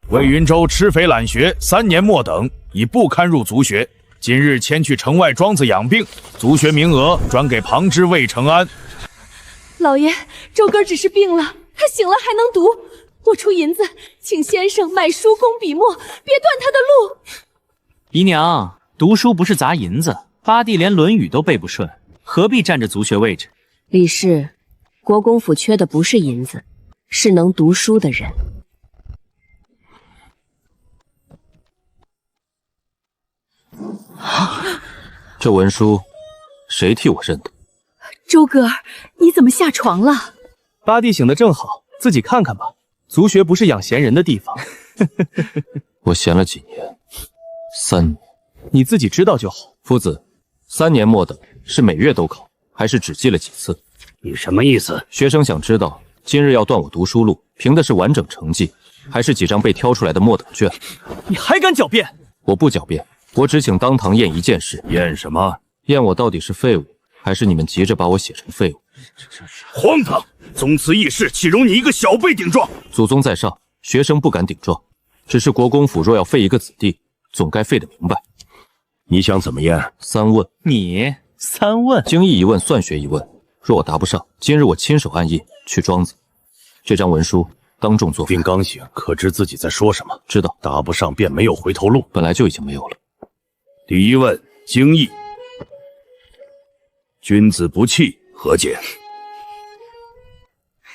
魏云州吃肥懒学3年末等，已不堪入族学。今日迁去城外庄子养病，族学名额转给旁支魏承安。老爷，周哥只是病了，他醒了还能读。我出银子，请先生买书工笔墨，别断他的路。姨娘，读书不是砸银子，八弟连《论语》都背不顺，何必占着族学位置？李氏，国公府缺的不是银子，是能读书的人。这文书谁替我认的？周哥，你怎么下床了？八弟醒得正好，自己看看吧。族学不是养闲人的地方。我闲了几年？3年。你自己知道就好。夫子，3年末等是每月都考，还是只记了几次？你什么意思？学生想知道，今日要断我读书路，凭的是完整成绩，还是几张被挑出来的末等卷？你还敢狡辩？我不狡辩，我只请当堂验一件事。验什么？验我到底是废物，还是你们急着把我写成废物？荒唐！宗祠议事，岂容你一个小辈顶撞？祖宗在上，学生不敢顶撞。只是国公府若要废一个子弟，总该废得明白。你想怎么验？3问。你3问？经义一问，算学一问。若我答不上，今日我亲手按印去庄子。这张文书当众作废。并刚醒，可知自己在说什么？知道。答不上便没有回头路，本来就已经没有了。第1问，经义。君子不器，何解？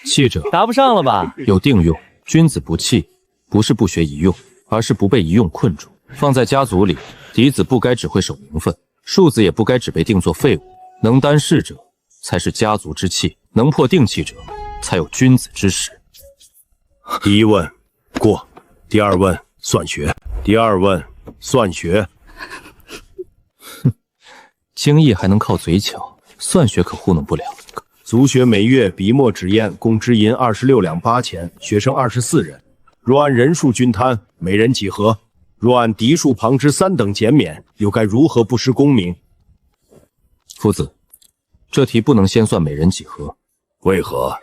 器者，答不上了吧？有定用。君子不器，不是不学一用，而是不被一用困住。放在家族里，嫡子不该只会守名分，庶子也不该只被定作废物。能担事者，才是家族之器；能破定器者，才有君子之实。第1问过，第2问算学，第2问算学。哼，经义还能靠嘴巧，算学可糊弄不了。族学每月笔墨纸砚共支银26两8钱，学生24人。若按人数均摊，每人几何？若按嫡庶旁支3等减免，又该如何不失公明？夫子，这题不能先算每人几何。为何？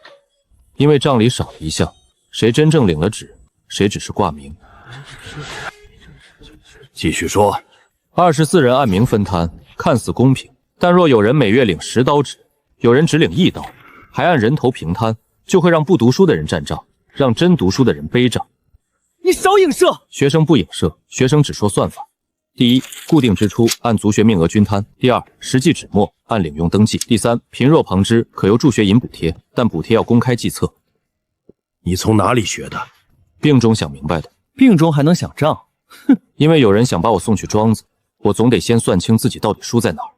因为账里少了一项，谁真正领了纸，谁只是挂名。继续说。24人按名分摊，看似公平，但若有人每月领10刀纸，有人只领1刀，还按人头平摊，就会让不读书的人占账，让真读书的人背账。你少影射！学生不影射，学生只说算法。第1，固定支出按族学命额均摊；第2，实际纸墨按领用登记；第3，贫弱旁支可由助学银补贴，但补贴要公开计册。你从哪里学的？病中想明白的。病中还能想账？哼！因为有人想把我送去庄子，我总得先算清自己到底输在哪儿。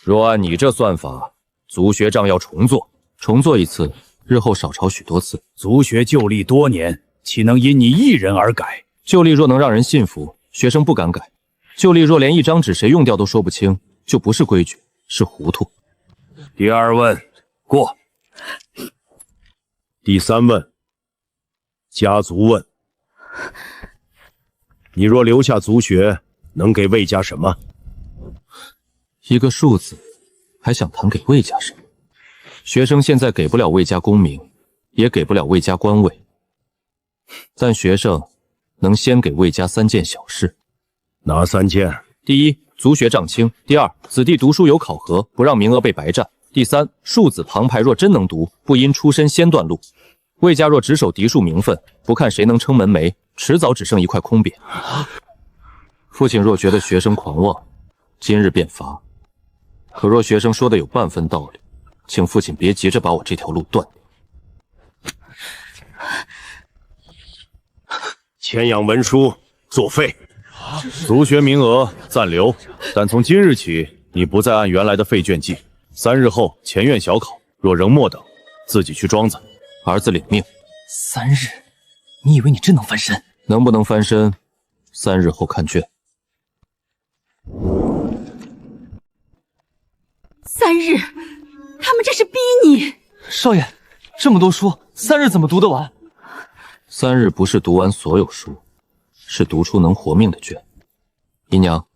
若按你这算法，族学账要重做，重做一次，日后少抄许多次。族学就立多年，岂能因你一人而改？旧例若能让人信服，学生不敢改；旧例若连一张纸谁用掉都说不清，就不是规矩，是糊涂。第2问过。第3问家族问。你若留下族学，能给魏家什么？一个庶子，还想谈给魏家什么？学生现在给不了魏家功名，也给不了魏家官位，但学生能先给魏家3件小事。哪3件？第1，族学账清；第2，子弟读书有考核，不让名额被白占；第3，庶子旁排若真能读，不因出身先断路。魏家若只守嫡庶名分，不看谁能撑门楣，迟早只剩一块空匾。父亲若觉得学生狂妄，今日便罚；可若学生说的有半分道理，请父亲别急着把我这条路断掉。牵养文书作废。族学名额暂留，但从今日起，你不再按原来的废卷计。3日后前院小考，若仍末等，自己去庄子。儿子领命。3日？你以为你真能翻身？能不能翻身，3日后看卷。3日？他们这是逼你！少爷，这么多书，3日怎么读得完？3日不是读完所有书，是读出能活命的卷。姨娘，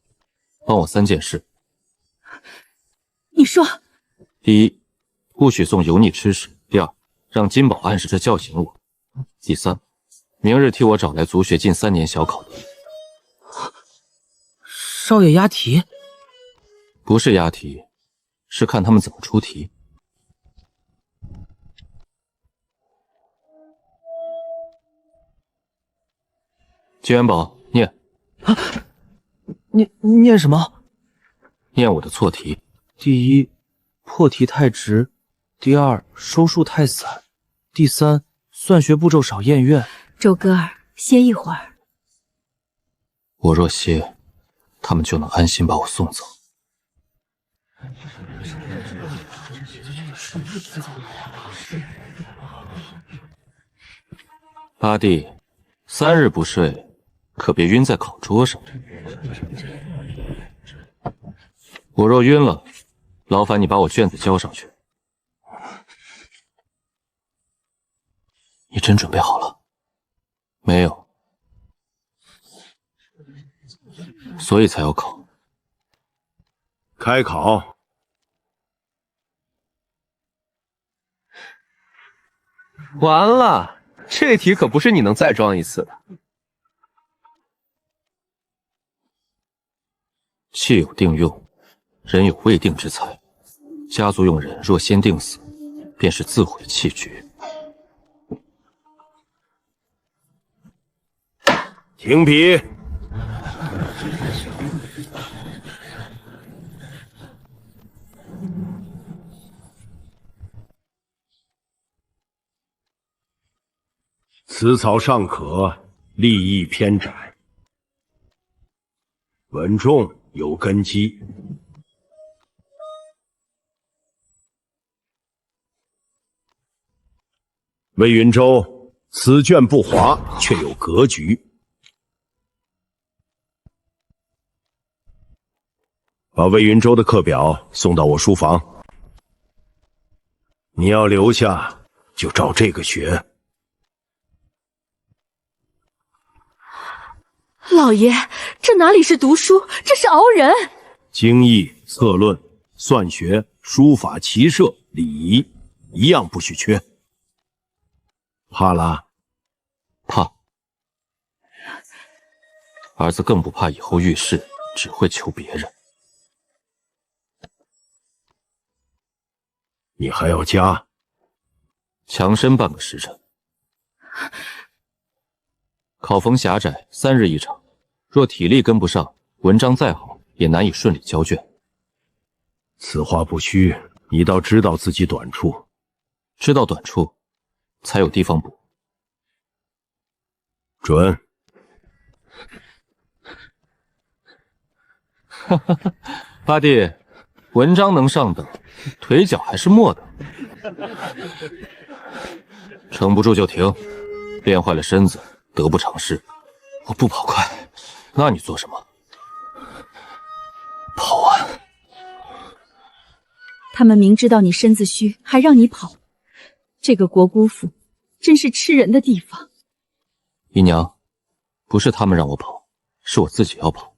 帮我3件事。你说。第1，不许送油腻吃食；第2，让金宝按时着叫醒我；第3，明日替我找来族学近3年小考的。少爷押题？不是押题，是看他们怎么出题。金元宝，念。念什么？念我的错题。第一，破题太直；第二，收束太散；第三，算学步骤少验院。周哥儿，歇一会儿。我若歇，他们就能安心把我送走。八弟，3日不睡，可别晕在考桌上。我若晕了，劳烦你把我卷子交上去。你真准备好了？没有，所以才要考。开考。完了，这题可不是你能再装一次的。气有定用，人有未定之才。家族用人若先定死，便是自毁气绝。停笔。此草尚可，立意偏窄，稳重有根基。魏云州，此卷不华，却有格局。把魏云州的课表送到我书房。你要留下，就照这个学。老爷，这哪里是读书，这是熬人。经义、策论、算学、书法、骑射、礼仪，一样不许缺。怕了？怕。儿子更不怕以后遇事只会求别人。你还要加？强身半个时辰。考逢狭窄，3日一场。若体力跟不上，文章再好也难以顺利交卷。此话不虚，你倒知道自己短处。知道短处，才有地方补。准。哈哈哈，八弟，文章能上等，腿脚还是末等。撑不住就停，练坏了身子，得不偿失。我不跑快，那你做什么？跑啊！他们明知道你身子虚，还让你跑，这个国姑府真是吃人的地方。姨娘，不是他们让我跑，是我自己要跑。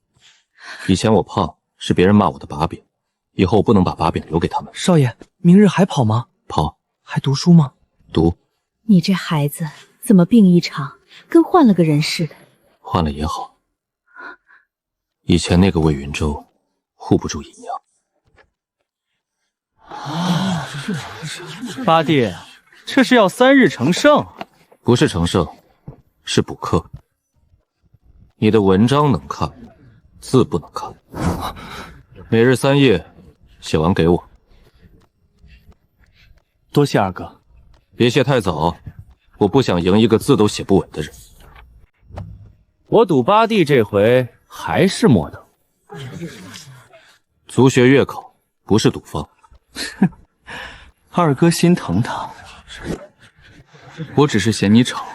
以前我胖是别人骂我的把柄，以后我不能把把柄留给他们。少爷，明日还跑吗？跑。还读书吗？读。你这孩子怎么病一场，跟换了个人似的？换了也好。以前那个魏云州护不住姨娘。八弟，这是要3日成胜。不是成胜，是补课。你的文章能看，字不能看。每日3页，写完给我。多谢二哥。别谢太早，我不想赢一个字都写不稳的人。我赌八弟这回还是末等。族学月考不是赌方。二哥心疼他。我只是嫌你吵。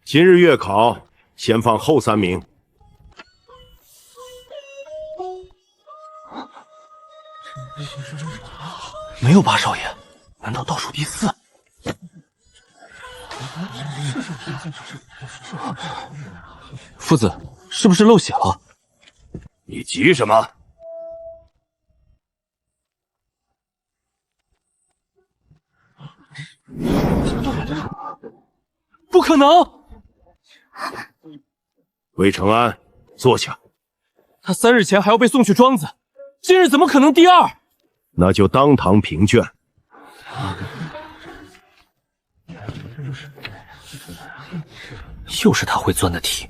今日月考先放后3名。没有八少爷，难道倒数第4？夫子，是不是漏写了？你急什么？不可能！魏承安，坐下。他3日前还要被送去庄子，今日怎么可能第二？那就当堂评卷。又是他会钻的题。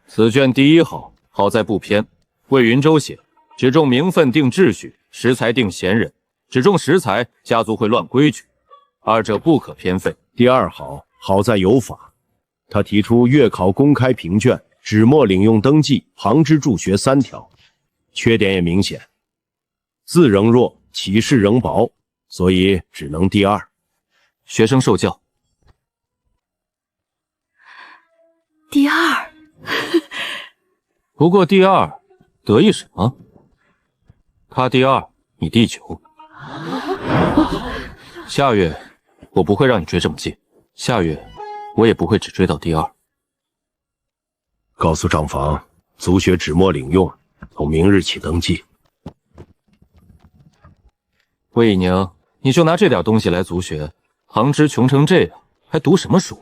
此卷第一好，好在不偏。魏云州写，只重名分定秩序，识才定贤人；只重识才，家族会乱规矩，二者不可偏废。第二好，好在有法。他提出月考公开评卷，纸墨领用登记，旁支助学3条。缺点也明显，字仍弱，启示仍薄，所以只能第二。学生受教。第二。不过第二得意什么？他第二，你第9。下月我不会让你追这么近，下月我也不会只追到第二。告诉账房，族学纸墨领用，从明日起登记。魏一宁，你就拿这点东西来族学，旁支穷成这样，还读什么书？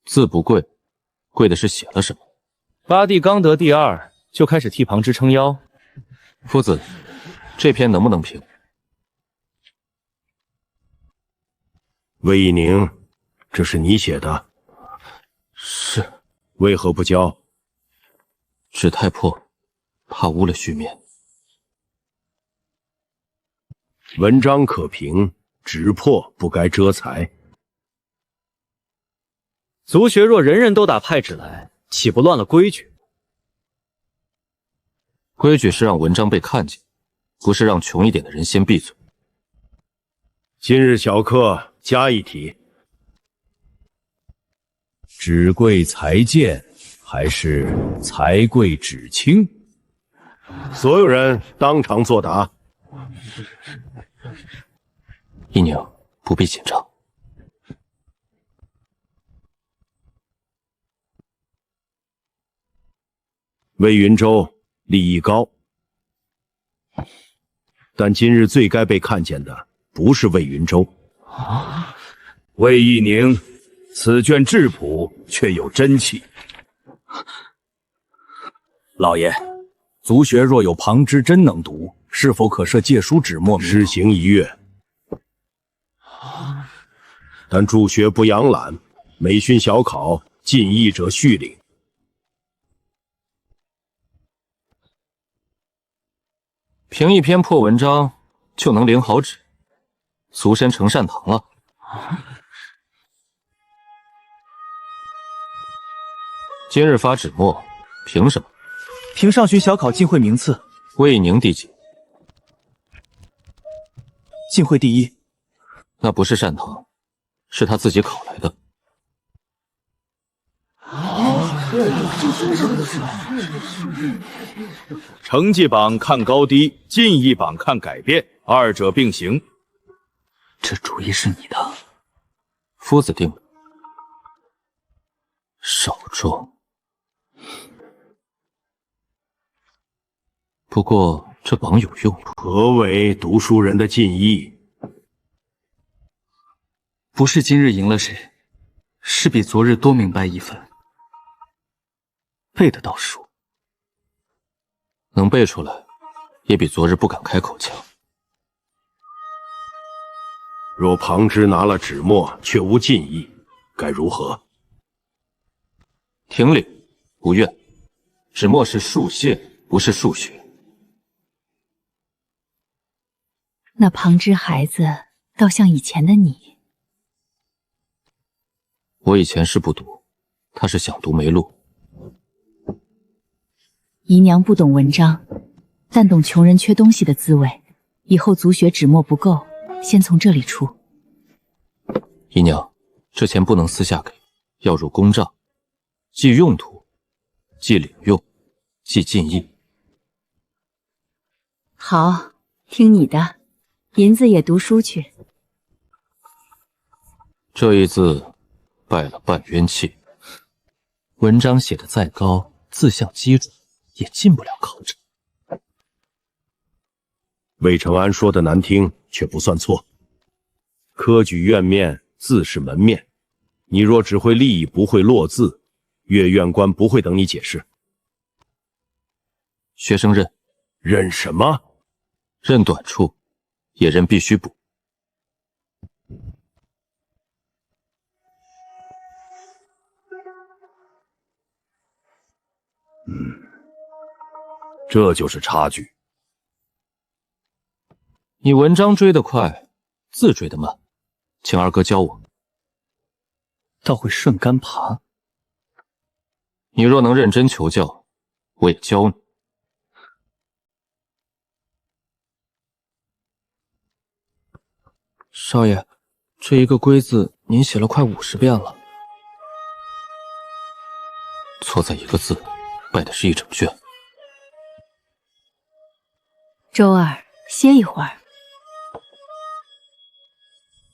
字不贵，贵的是写了什么。八弟刚得第二，就开始替旁支撑腰。夫子，这篇能不能评？魏一宁，这是你写的？是。为何不交？纸太破，怕污了序面。文章可评，纸破不该遮才。族学若人人都打派纸来，岂不乱了规矩？规矩是让文章被看见，不是让穷一点的人先闭嘴。今日小课加一题：纸贵才贱，还是才贵纸轻？所有人当场作答。一宁，不必紧张。魏云州利益高，但今日最该被看见的不是魏云州。魏一宁，此卷质朴却有真气。老爷，族学若有旁支真能读，是否可设借书纸墨名？施行1月，但助学不养懒，每训小考，进议者续领。评一篇破文章就能领好纸，族身成善堂了。今日发纸墨，凭什么？凭上旬小考进会名次。魏宁第几？进会第1。那不是善堂，是他自己考来的。成绩榜看高低，进一榜看改变，二者并行。这主意是你的，夫子定了。少壮。不过这榜有用。何为读书人的进意？不是今日赢了谁，是比昨日多明白一分，背得到书。能背出来，也比昨日不敢开口强。若旁支拿了纸墨却无进意，该如何？听令，不愿。纸墨是术械，不是数学。那旁支孩子倒像以前的你。我以前是不读，他是想读没路。姨娘不懂文章，但懂穷人缺东西的滋味。以后族学纸墨不够，先从这里出。姨娘，这钱不能私下给，要入公账，记用途，记领用，记进意。好，听你的，银子也读书去。这一字败了半冤气。文章写得再高，自项机准，也进不了考场。魏承安说的难听，却不算错。科举院面自是门面，你若只会立，不会落字，岳院官不会等你解释。学生认。认什么？认短处，也认必须补。这就是差距。你文章追得快，字追得慢，请二哥教我。倒会顺杆爬。你若能认真求教，我也教你。少爷，这一个龟字您写了快50遍了。错在一个字，败的是一整卷。周儿，歇一会儿。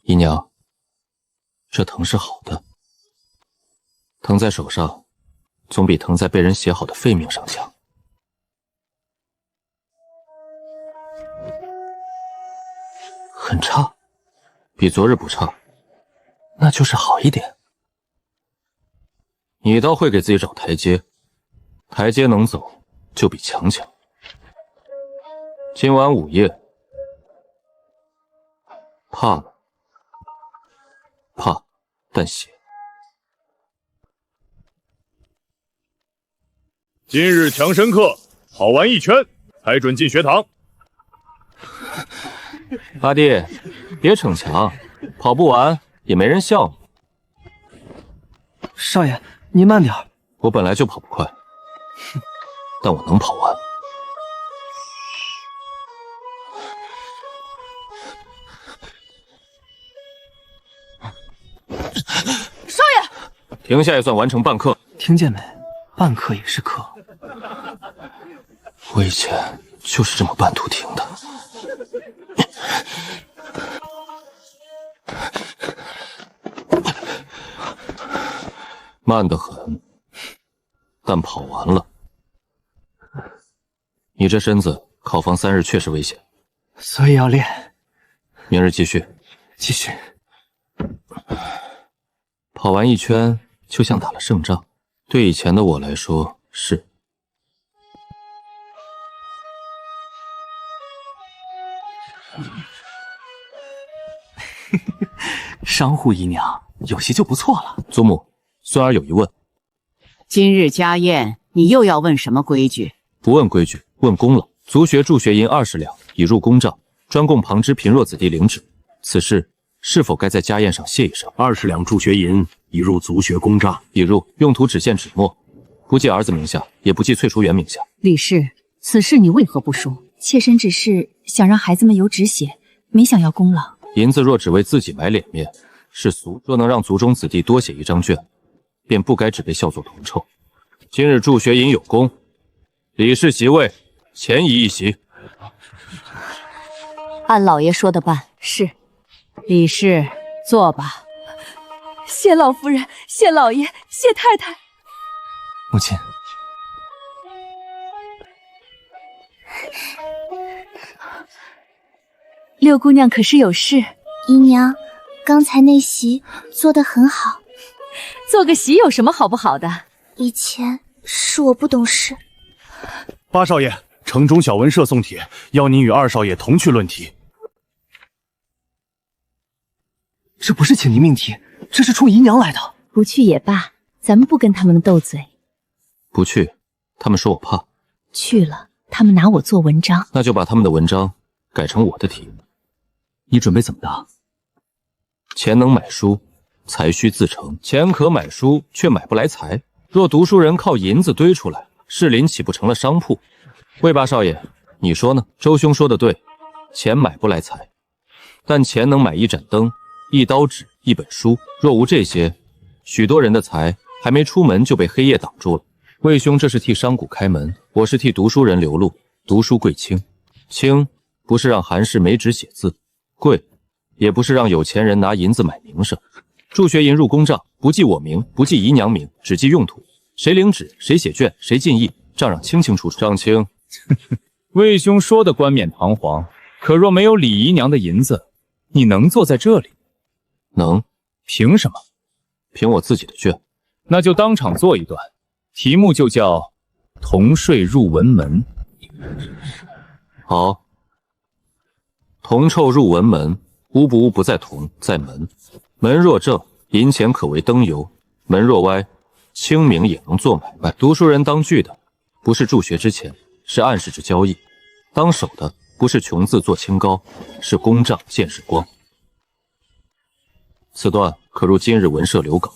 姨娘，这疼是好的，疼在手上，总比疼在被人写好的废命上强。很差。比昨日不差，那就是好一点。你倒会给自己找台阶，台阶能走就比强强。今晚午夜，怕吗？怕，但写。今日强身课，跑完1圈才准进学堂。阿弟，别逞强，跑不完也没人笑你。少爷，您慢点。我本来就跑不快，但我能跑完。少爷，停下也算完成半课。听见没？半课也是课。我以前就是这么半途停的。慢得很，但跑完了。你这身子考房3日确实危险，所以要练。明日继续。继续。跑完1圈就像打了胜仗，对以前的我来说是。商户姨娘有些就不错了。祖母，孙儿有疑问。今日家宴，你又要问什么规矩？不问规矩，问功了。族学助学银20两，已入公账，专供旁支贫弱子弟领旨。此事是否该在家宴上谢一声？20两助学银已入族学公账，已入，用途只限纸墨，不记儿子名下，也不记翠竹园名下。李氏，此事你为何不说？妾身只是想让孩子们有纸写，没想要功劳。银子若只为自己买脸面，是俗；若能让族中子弟多写1张卷，便不该只被笑作铜臭。今日助学银有功，李氏席位前移1席。按老爷说的办。是。李氏，坐吧。谢老夫人，谢老爷，谢太太。母亲。六姑娘可是有事？姨娘，刚才那席做得很好。做个席有什么好不好的？以前是我不懂事。八少爷，城中小文社送帖，邀您与2少爷同去论题。这不是请您命题，这是冲姨娘来的。不去也罢，咱们不跟他们斗嘴。不去，他们说我怕；去了，他们拿我做文章。那就把他们的文章改成我的题。你准备怎么的？钱能买书，财需自成。钱可买书，却买不来财。若读书人靠银子堆出来，士林岂不成了商铺？魏八少爷，你说呢？周兄说的对，钱买不来财，但钱能买1盏灯、1刀纸、1本书。若无这些，许多人的财还没出门就被黑夜挡住了。魏兄这是替商贾开门，我是替读书人留路。读书贵轻，轻不是让韩氏没纸写字，贵也不是让有钱人拿银子买名声。助学银入公账，不记我名，不记姨娘名，只记用途。谁领旨，谁写卷，谁进议，账让清清楚楚。账清，魏兄说的冠冕堂皇，可若没有李姨娘的银子，你能坐在这里？能。凭什么？凭我自己的卷。那就当场做一段，题目就叫“同税入文门”。好。铜臭入文门，污不污不在铜，在门。门若正，银钱可为灯油；门若歪，清明也能做买卖。读书人当据的，不是助学之钱，是暗示之交易；当守的，不是穷字做清高，是公账见日光。此段可入今日文社留稿。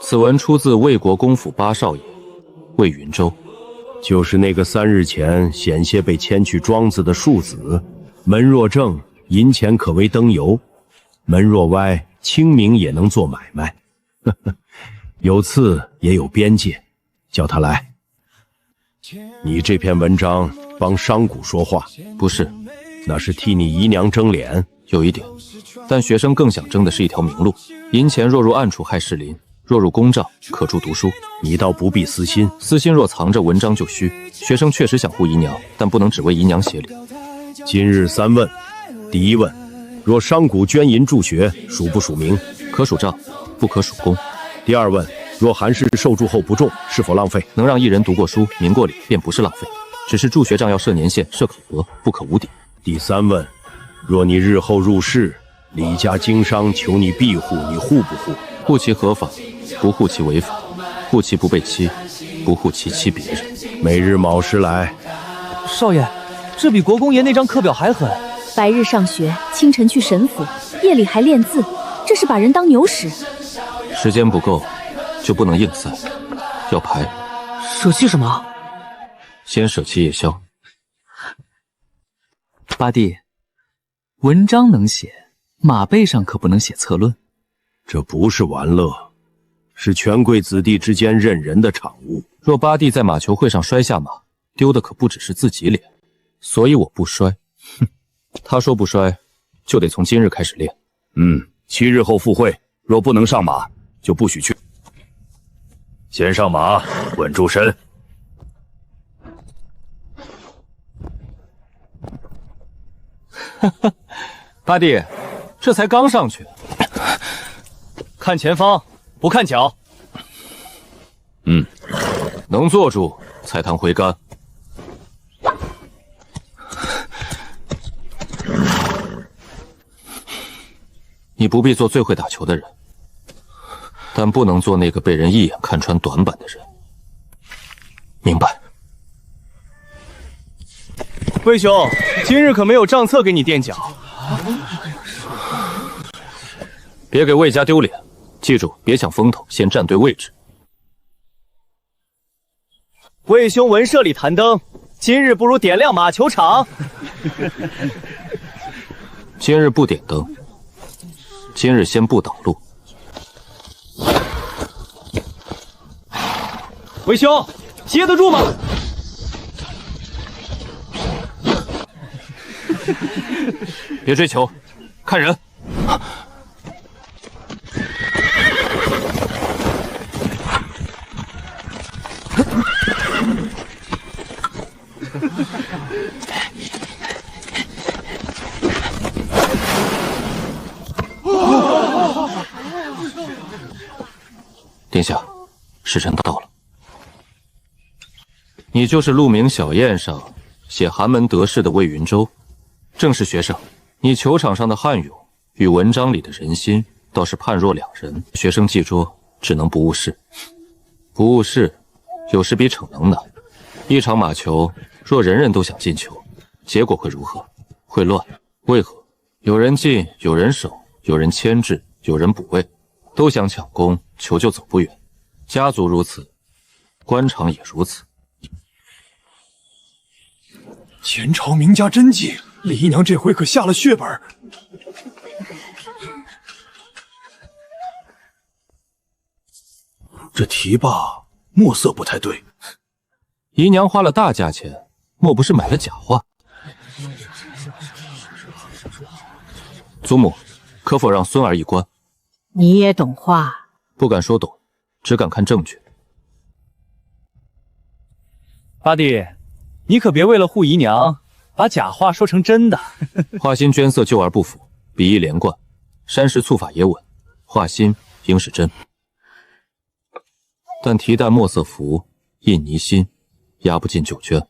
此文出自魏国公府八少爷魏云州。就是那个3日前险些被牵去庄子的庶子。门若正，银钱可为灯油；门若歪，清明也能做买卖。呵呵，有次也有边界，叫他来。你这篇文章帮商贾说话？不是，那是替你姨娘争脸。有一点，但学生更想争的是一条明路。银钱若入暗处害士林，若入公账可助读书。你倒不必私心，私心若藏着，文章就虚。学生确实想护姨娘，但不能只为姨娘写理。今日3问：第一问，若商贾捐银助学，属不属名？可属账，不可属公。第二问，若韩氏受助后不中，是否浪费？能让一人读过书，明过理，便不是浪费。只是助学账要设年限，设考核，不可无底。第三问，若你日后入仕，李家经商求你庇护，你护不护？护其合法，不护其违法。护其不被欺，不护其欺别人。每日卯时来。少爷，这比国公爷那张课表还狠。白日上学，清晨去神府，夜里还练字，这是把人当牛使。时间不够，就不能硬塞，要排。舍弃什么？先舍弃夜宵。八弟，文章能写，马背上可不能写策论。这不是玩乐，是权贵子弟之间认人的产物。若八弟在马球会上摔下马，丢的可不只是自己脸，所以我不摔。哼，他说不摔，就得从今日开始练。7日后复会，若不能上马，就不许去。先上马，稳住身。哈哈，八弟，这才刚上去，看前方，不看脚。能坐住，才谈挥杆。你不必做最会打球的人，但不能做那个被人一眼看穿短板的人。明白？魏兄，今日可没有账册给你垫脚。别给魏家丢脸，记住，别抢风头，先站对位置。魏兄文社里弹灯，今日不如点亮马球场。今日不点灯，今日先不挡路。魏兄，接得住吗？别追球，看人。殿下，时辰到了。你就是鹿鸣小宴上写寒门得势的魏云州，正是学生。你球场上的悍勇与文章里的人心倒是判若两人。学生记拙，只能不误事。不误事，有时比逞能难。一场马球，若人人都想进球，结果会如何？会乱。为何？有人进，有人守，有人牵制，有人补位，都想抢攻，球就走不远。家族如此，官场也如此。前朝名家真迹，李姨娘这回可下了血本。这题跋墨色不太对。姨娘花了大价钱，莫不是买了假画？祖母，可否让孙儿一观？你也懂画？不敢说懂，只敢看证据。八弟，你可别为了护姨娘，把假话说成真的。画心捐色救而不腐，笔意连贯，山石簇法也稳。画心应是真，但提淡墨色浮，印泥心，压不进九卷。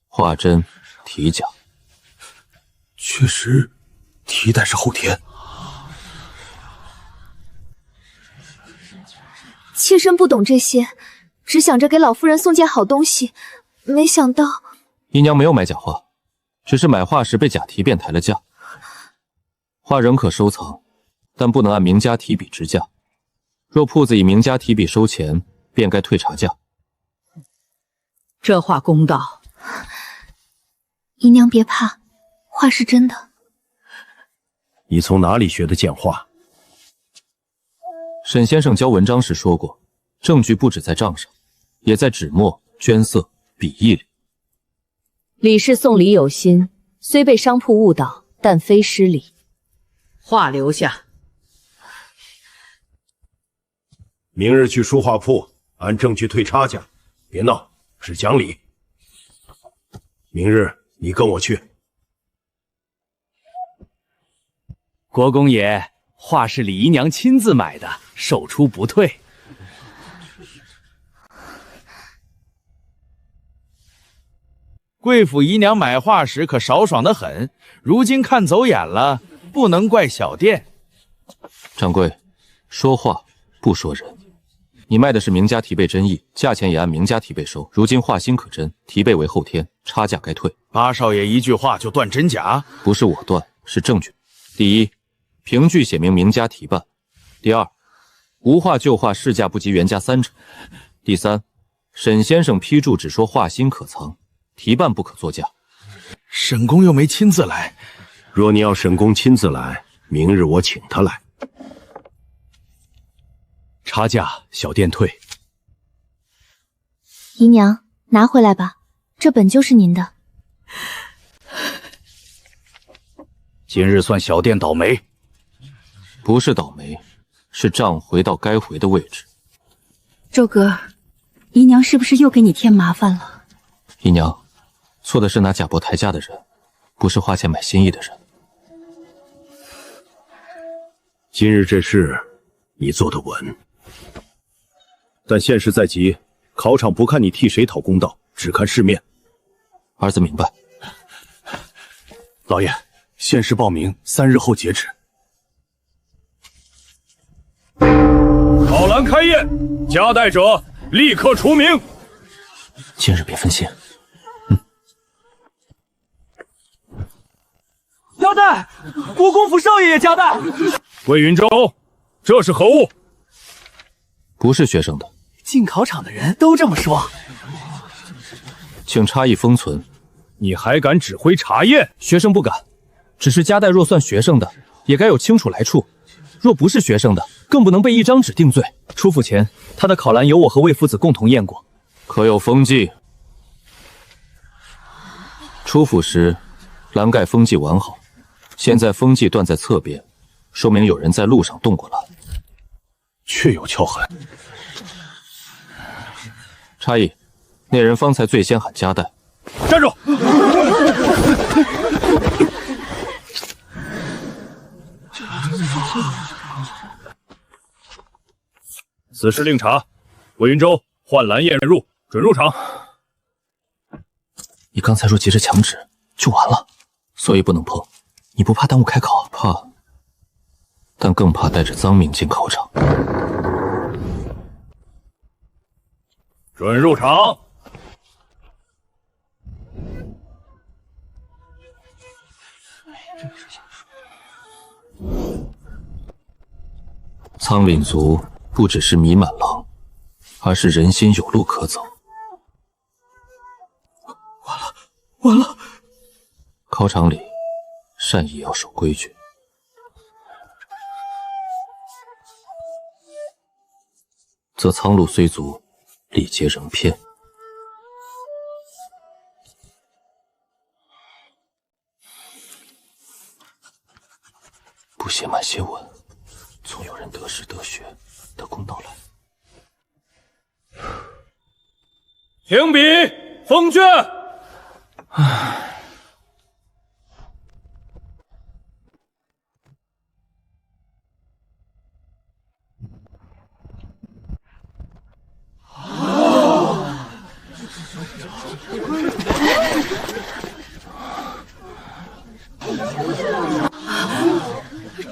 画真题假，确实，题带是后天。妾身不懂这些，只想着给老夫人送件好东西，没想到姨娘没有买假画，只是买画时被假题便抬了价。画仍可收藏，但不能按名家题笔直价。若铺子以名家题笔收钱，便该退茶价。这话公道。姨娘别怕，画是真的。你从哪里学的剑画？沈先生教文章时说过，证据不止在账上，也在纸墨、绢色、笔意里。李氏送礼有心，虽被商铺误导，但非失礼。画留下。明日去书画铺，按证据退差价，别闹，是讲理。明日你跟我去。国公爷，画是李姨娘亲自买的，售出不退。贵府姨娘买画时可豪爽得很，如今看走眼了，不能怪小店。掌柜，说话不说人。你卖的是名家题贝真意，价钱也按名家题贝收。如今画心可真，题贝为后天，差价该退。八少爷一句话就断真假？不是我断，是证据。第一，凭据写明名家题办；第二，无画旧画市价不及原价3成；第三，沈先生批注只说画心可藏，题办不可作价。沈公又没亲自来，若你要沈公亲自来，明日我请他来。差价小店退。姨娘，拿回来吧，这本就是您的。今日算小店倒霉。不是倒霉，是账回到该回的位置。周哥，姨娘是不是又给你添麻烦了？姨娘，错的是拿假帛抬价的人，不是花钱买心意的人。今日这事你做得稳，但现实在即，考场不看你替谁讨公道，只看市面。儿子明白。老爷，限时报名，3日后截止。考栏开宴，夹带者立刻除名。今日别分心。夹带，国公府少爷也夹带。魏云舟，这是何物？不是学生的。进考场的人都这么说。请差役封存。你还敢指挥查验？学生不敢，只是夹带若算学生的，也该有清楚来处；若不是学生的，更不能被一张纸定罪。出府前，他的考栏由我和魏夫子共同验过，可有封记？出府时，栏盖封记完好，现在封记断在侧边，说明有人在路上动过栏，确有撬痕。差役，那人方才最先喊夹带。站住！此事另查。魏云舟换蓝燕入，准入场。你刚才若急着抢纸，就完了，所以不能碰。你不怕耽误开考？怕，但更怕带着脏名进考场。准入场。苍岭族不只是弥满狼，而是人心有路可走。完了！考场里，善意要守规矩。则苍鹭虽足，力竭仍偏。不写满写稳，总有人得时得学，得公道来。停笔，封卷。唉。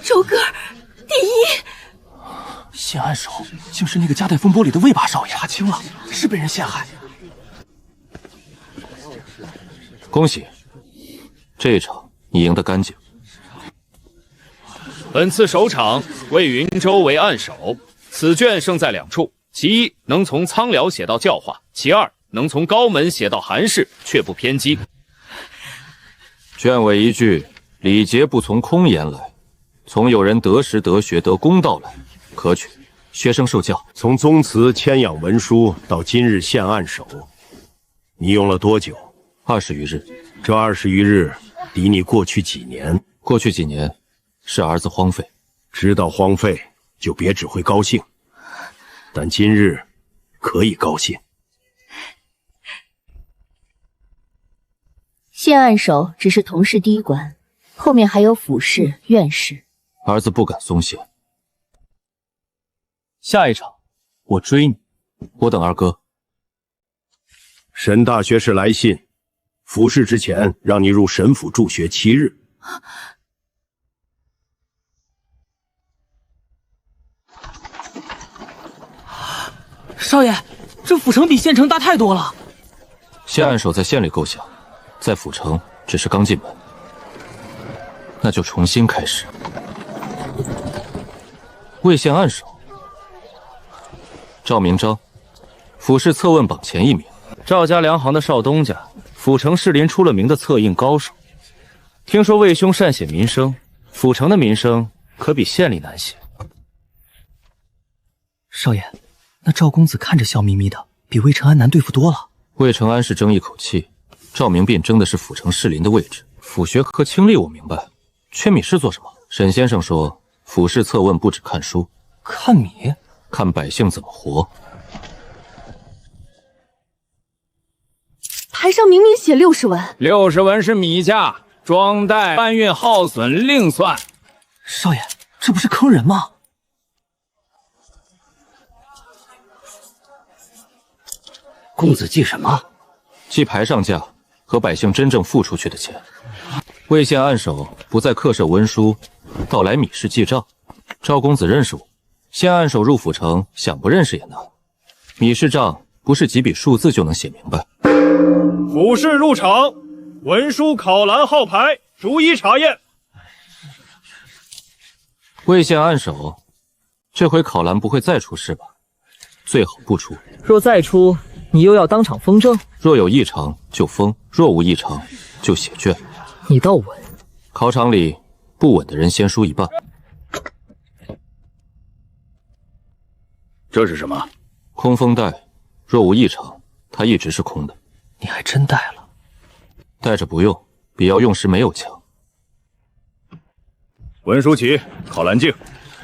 周哥，第一！陷案手竟是那个夹带风波里的魏八少爷，查清了，是被人陷害。恭喜，这一场你赢得干净。本次首场魏云州为暗手，此卷胜在2处：其一，能从苍辽写到教化；其二，能从高门写到韩氏，却不偏激。卷尾一句“礼节不从空言来，从有人得时得学得公道来”，可取。学生受教。从宗祠迁养文书到今日献案手，你用了多久？20余日。这20余日抵你过去几年？过去几年是儿子荒废。知道荒废就别只会高兴，但今日可以高兴。献案手只是同事第一关，后面还有府事、院事。儿子不敢松懈。下一场，我追你，我等二哥。沈大学士来信，府试之前让你入沈府助学7日。少爷，这府城比县城大太多了。献案手在县里够响，在府城只是刚进门，那就重新开始。魏县案手赵明章，府试测问榜前1名。赵家梁行的少东家，府城士林出了名的策印高手。听说魏兄善写民生，府城的民生可比县里难写。少爷，那赵公子看着笑眯眯的，比魏承安难对付多了。魏承安是争一口气，赵明斌争的是府城士林的位置。府学和清吏我明白，缺米是做什么？沈先生说，府试测问不止看书，看米，看百姓怎么活。牌上明明写60文，60文是米价，装袋搬运耗损另算。少爷，这不是坑人吗？公子记什么？记牌上价和百姓真正付出去的钱。魏县案手不在客舍温书，倒来米市记账。赵公子认识我，县案手入府城，想不认识也难。米市账不是几笔数字就能写明白。府试入场，文书考栏号牌逐一查验。魏县案手，这回考栏不会再出事吧？最好不出。若再出，你又要当场封正？若有异常就封，若无异常就写卷。你倒稳。考场里不稳的人先输一半。这是什么？空封袋，若无异常，它一直是空的。你还真带了？带着不用，比要用时没有强。文书齐，考栏静，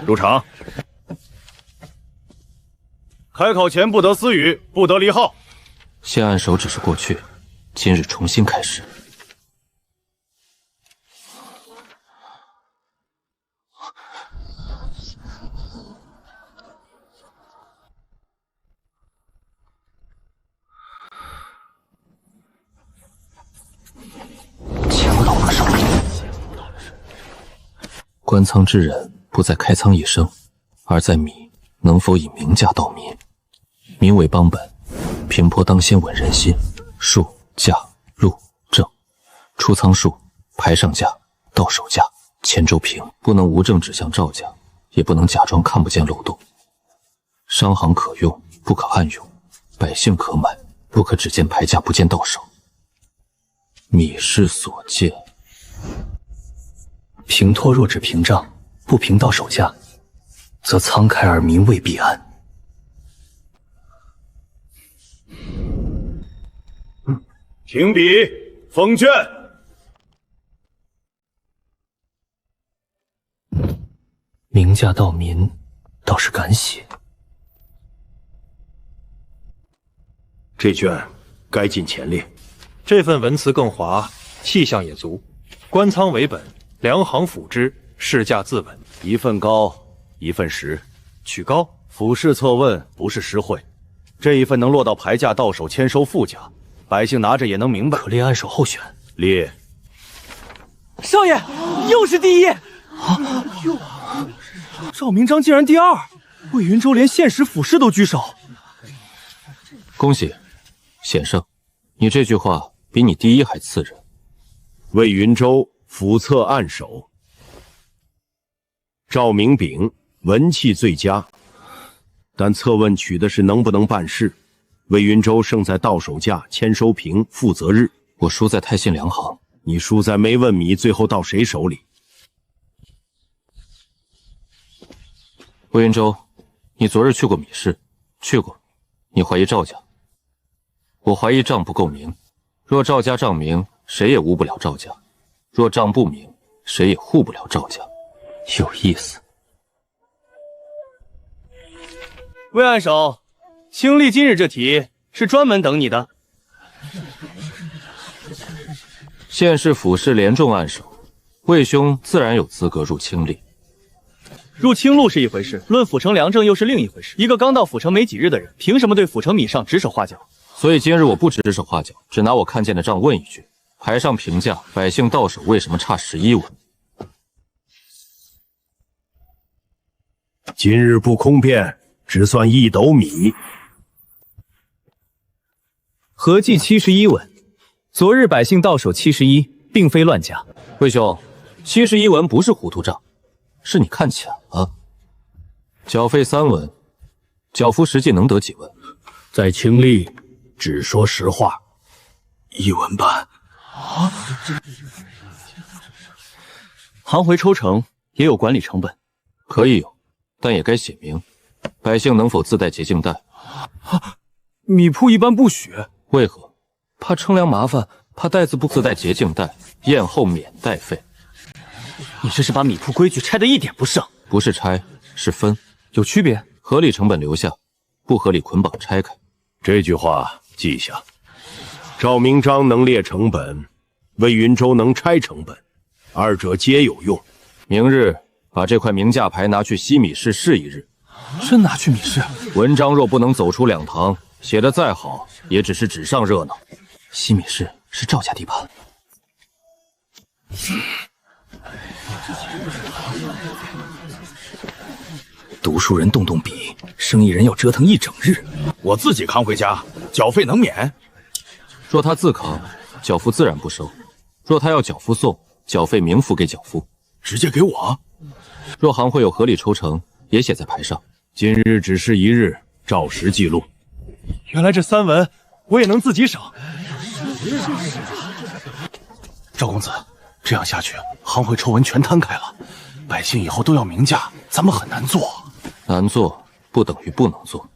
入场。开考前不得私语，不得离号。献案手只是过去，今日重新开始。钱不到我手里。官仓之人不在开仓一生，而在米能否以明价到民。民为邦本，平坡当先稳人心。数、价、禄、正，出仓数，牌上价，到手价，前周平。不能无证指向赵家，也不能假装看不见漏洞。商行可用，不可暗用；百姓可买，不可只见牌价不见到手。米市所见，平托若只平账，不平到手价，则仓开而民未必安。停笔，封卷。明驾到民，倒是敢写。这卷该进前列。这份文辞更滑，气象也足。官仓为本，两行辅之，市价自稳。一份高，一份实。取高，府试策问不是实惠，这一份能落到牌价到手，签收副价，百姓拿着也能明白。可列按手候选。列。少爷，又是第一！赵明章竟然第二，魏云州连县使府试都居首。恭喜，险胜！你这句话比你第一还刺人。魏云州府策按手。赵明炳文气最佳，但策问取的是能不能办事。魏云州胜在到手价、签收凭、负责日。我输在太信良行。你输在没问米最后到谁手里。魏云州，你昨日去过米市？去过。你怀疑赵家？我怀疑账不够明。若赵家账明，谁也污不了赵家；若账不明，谁也护不了赵家。有意思。魏按手，清历今日这题是专门等你的。县市府试连中按手，魏兄自然有资格入清历。入清路是一回事，论府城良政又是另一回事。一个刚到府城没几日的人，凭什么对府城米上指手画脚？所以今日我不指手画脚，只拿我看见的账问一句：牌上评价百姓到手为什么差11文？今日不空变，只算1斗米，合计71文。昨日百姓到手71，并非乱价。魏兄，71文不是糊涂账，是你看浅了。缴费3文，缴付实际能得几文？在清历，只说实话，1文半。行回抽成也有管理成本，可以有，但也该写明，百姓能否自带洁净袋？米铺一般不许。为何？怕称量麻烦，怕袋子不自带洁净袋，验后免袋费。你这是把米铺规矩拆得一点不剩。不是拆，是分，有区别。合理成本留下，不合理捆绑拆开。这句话记下。赵明章能列成本，魏云州能拆成本，二者皆有用。明日把这块明价牌拿去西米市试一日。真拿去米市？文章若不能走出2堂，写得再好，也只是纸上热闹。西米市是赵家地盘。读书人动动笔，生意人要折腾1整日。我自己扛回家，缴费能免。若他自扛，缴付自然不收；若他要缴付送，缴费明付给缴付，直接给我。若行会有合理抽成，也写在牌上。今日只是1日，照实记录。原来这3文我也能自己省。赵公子，这样下去，行会抽文全摊开了，百姓以后都要明价，咱们很难做。难做不等于不能做。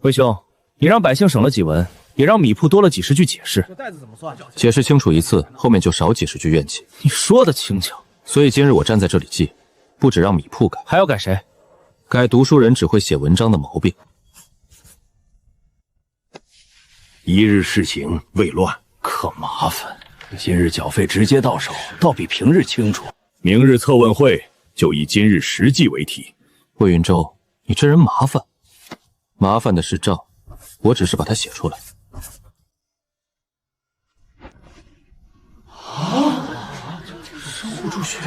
魏兄，你让百姓省了几文，也让米铺多了几十句解释。这袋子怎么算？解释清楚一次，后面就少几十句怨气。你说的轻巧。所以今日我站在这里记，不只让米铺改，还要改谁？改读书人只会写文章的毛病。1日事情未乱，可麻烦。今日缴费直接到手，倒比平日清楚。明日策问会就以今日实际为题。魏云州，你这人麻烦，麻烦的是账，我只是把它写出来。生物助学。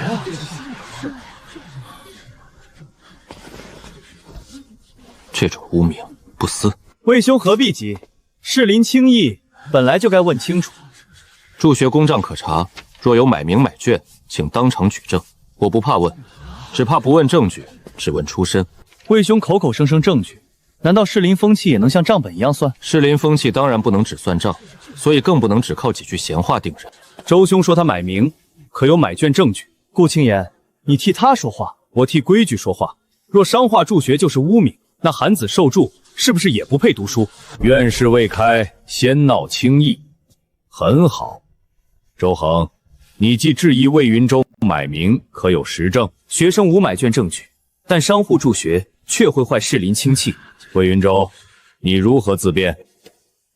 这种污名不私。魏兄何必急？士林轻易本来就该问清楚。助学公账可查，若有买名买卷，请当场举证。我不怕问，只怕不问证据，只问出身。魏兄口口声声证据，难道士林风气也能像账本一样算？士林风气当然不能只算账，所以更不能只靠几句闲话定人。周兄说他买名，可有买卷证据？顾青言，你替他说话，我替规矩说话。若商化助学就是污名，那韩子受助是不是也不配读书？院事未开，先闹轻易，很好。周恒，你既质疑魏云州，买明可有实证？学生无买券证据，但商户助学却会坏士林清气。魏云州，你如何自辩？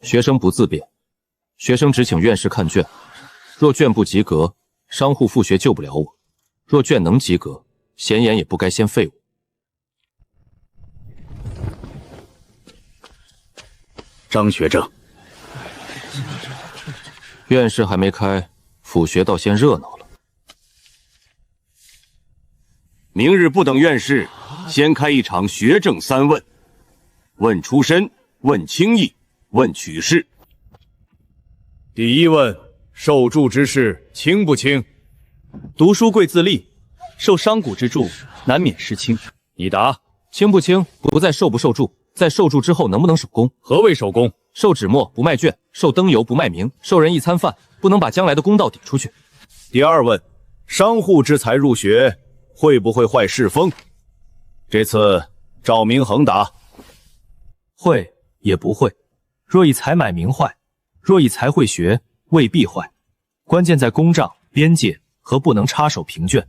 学生不自辩，学生只请院士看卷。若卷不及格，商户复学救不了我；若卷能及格，闲言也不该先废我。张学正，院士还没开，府学倒先热闹了。明日不等院士，先开一场学政三问：问出身，问清义，问取士。第一问：受助之事轻不轻？读书贵自立，受商贾之助，难免失轻。你答。轻不轻，不在受不受助，在受助之后能不能守公？何谓守公？受纸墨不卖卷，受灯油不卖名，受人一餐饭，不能把将来的公道抵出去。第二问：商户之才入学，会不会坏世风？这次赵明恒答。会也不会。若以才买名坏，若以才会学，未必坏。关键在公账、边界和不能插手评卷。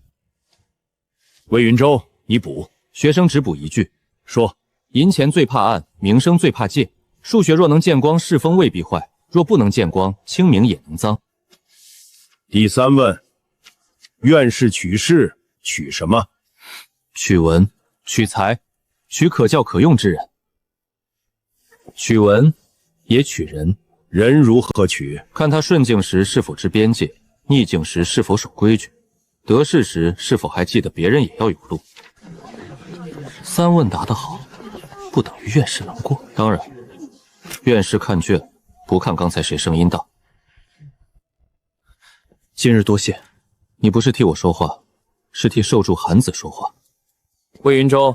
魏云州，你补。学生只补一句，说：银钱最怕暗，名声最怕借。数学若能见光，世风未必坏；若不能见光，清明也能脏。第三问：院士取士取什么？取文，取才，取可教可用之人。取文也取人，人如何取？看他顺境时是否知边界，逆境时是否守规矩，得势时是否还记得别人也要有路。三问答得好，不等于院士能过。当然，院士看卷不看刚才谁声音大。今日多谢。你不是替我说话，是替受助韩子说话。魏云州，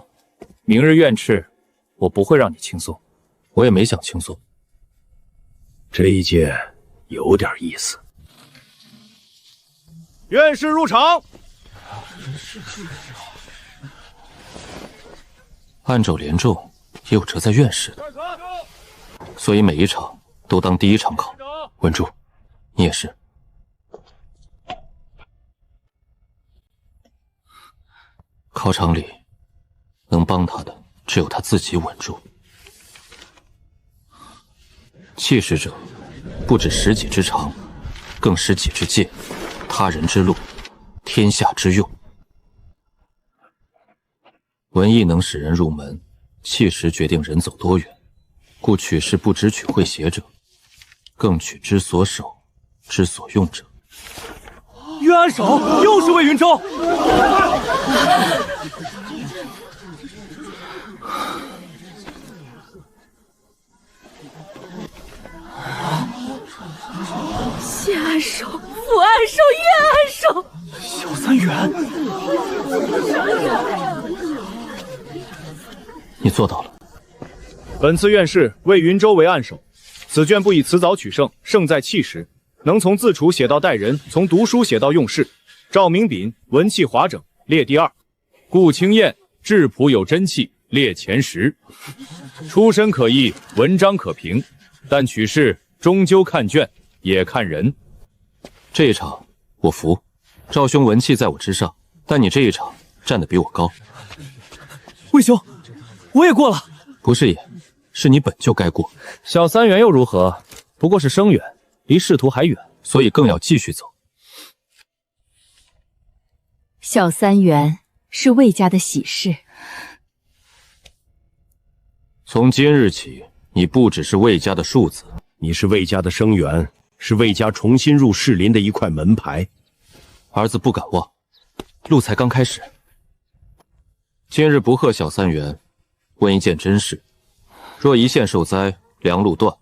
明日院斥，我不会让你轻松。我也没想轻松。这一届有点意思。院士入场。按肘连奏也有折在院士的，所以每一场都当第一场考。稳住，你也是。考场里能帮他的只有他自己稳住。气势者不止识己之长，更识己之戒，他人之路，天下之用。文艺能使人入门，气势决定人走多远。故取士不只取会写者，更取之所守、之所用者。岳安守又是魏云州。谢安守、副安守、岳安守，小三元，你做到了。本次院士魏云州为按手，此卷不以辞藻取胜，胜在气势，能从自处写到待人，从读书写到用事。赵明炳文气华整，列第二；顾清燕质朴有真气，列前10。出身可议，文章可评，但取士终究看卷，也看人。这一场我服，赵兄文气在我之上，但你这一场站得比我高。魏兄，我也过了。不是也，是你本就该过。小三元又如何？不过是生远，离仕途还远，所以更要继续走。小三元是魏家的喜事，从今日起，你不只是魏家的庶子，你是魏家的生源，是魏家重新入士林的一块门牌。儿子不敢忘，路才刚开始。今日不贺小三元，问一件真事：若一县受灾，粮路断，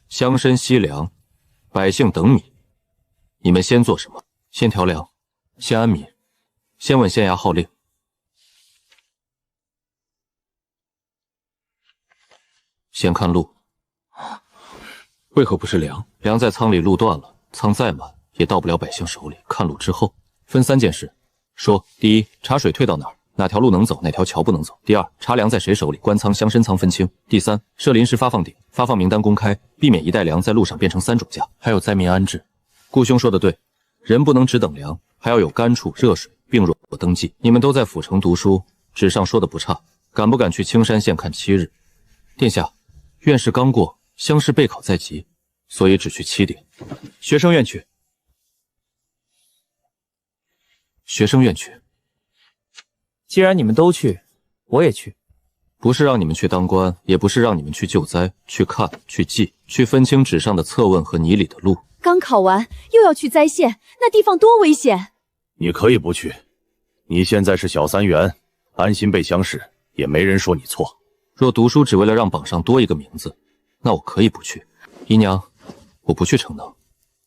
乡绅惜粮，百姓等米，你们先做什么？先调粮，先安民，先问县衙号令。先看路。为何不是粮？粮在仓里路断了，仓再满也到不了百姓手里。看路之后，分3件事。说：第一，查水退到哪儿，哪条路能走，哪条桥不能走。第二，查粮在谁手里，官仓、乡绅仓分清。第三，设临时发放点，发放名单公开，避免一袋粮在路上变成3种价。还有灾民安置。顾兄说的对，人不能只等粮，还要有干储、热水、病弱登记。你们都在府城读书，纸上说的不差，敢不敢去青山县看7日？殿下，院试刚过，乡试备考在即，所以只去7点。学生愿去。学生愿去。既然你们都去，我也去。不是让你们去当官，也不是让你们去救灾、去看、去记、去分清纸上的策问和泥里的路。刚考完又要去灾县，那地方多危险！你可以不去，你现在是小3员，安心背乡试，也没人说你错。若读书只为了让榜上多一个名字，那我可以不去。姨娘，我不去逞能，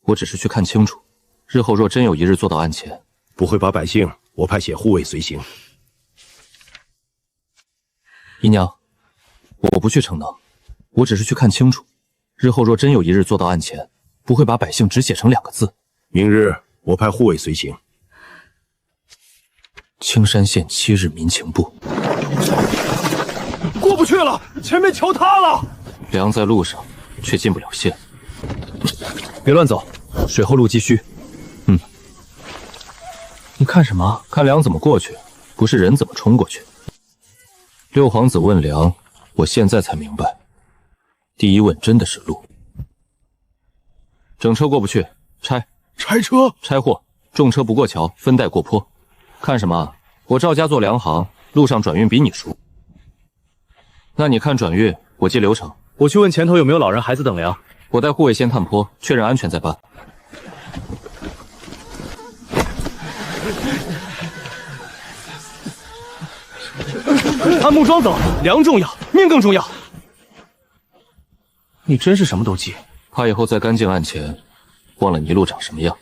我只是去看清楚。日后若真有一日做到案前，不会把百姓，我派血护卫随行。姨娘，我不去逞能，我只是去看清楚。日后若真有一日做到案前，不会把百姓只写成2个字。明日我派护卫随行。青山县7日民情部。过不去了，前面桥塌了。粮在路上，却进不了县。别乱走，水后路急需。你看什么？看粮怎么过去，不是人怎么冲过去。六皇子问粮，我现在才明白，第一问真的是路。整车过不去，拆车，拆货，重车不过桥，分带过坡。看什么？我赵家做粮行，路上转运比你熟。那你看转运，我记流程。我去问前头有没有老人孩子等粮。我带护卫先探坡，确认安全再办。按木桩走，粮重要，命更重要。你真是什么都记，怕以后在干净案前忘了泥路长什么样。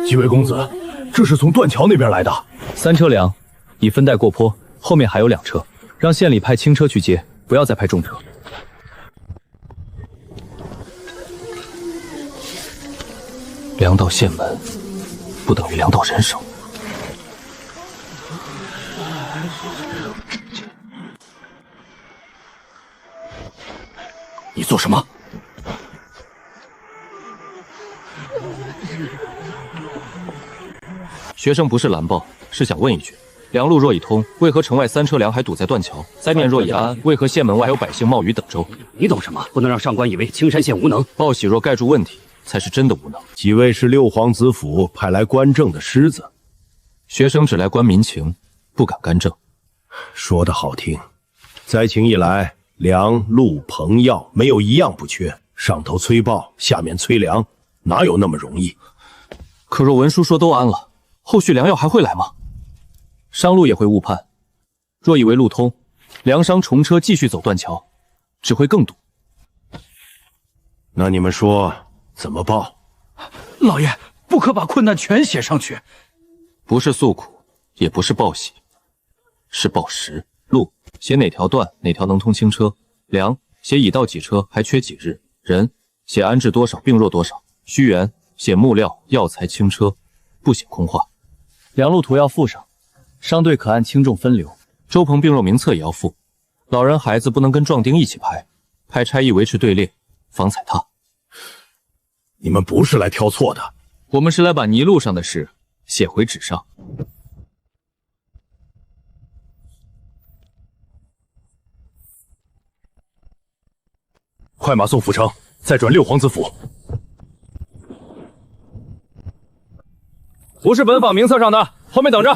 几位公子，这是从断桥那边来的，3车粮，已分带过坡，后面还有2车，让县里派轻车去接，不要再派重车。粮到县门，不等于粮到人手。你做什么？学生不是拦报，是想问一句：粮路若已通，为何城外3车粮还堵在断桥？灾变若已安，为何县门外还有百姓冒雨等舟？你懂什么？不能让上官以为青山县无能。报喜若盖住问题，才是真的无能。几位是六皇子府派来官政的狮子，学生只来观民情，不敢干政。说得好听，灾情一来，粮、路、棚、药没有一样不缺，上头催报，下面催粮，哪有那么容易？可若文书说都安了，后续粮药还会来吗？商路也会误判，若以为路通，粮商重车继续走断桥，只会更堵。那你们说怎么报？老爷，不可把困难全写上去。不是诉苦，也不是报喜，是报时。路写哪条段哪条能通轻车，粮写已到几车还缺几日，人写安置多少病弱多少，虚员写木料药材轻车，不写空话。粮路图要附上，商队可按轻重分流。周鹏病弱名册也要附，老人孩子不能跟壮丁一起排，派差役维持队列，防踩踏。你们不是来挑错的，我们是来把泥路上的事写回纸上。快马送府城，再转六皇子府。不是本坊名册上的，后面等着。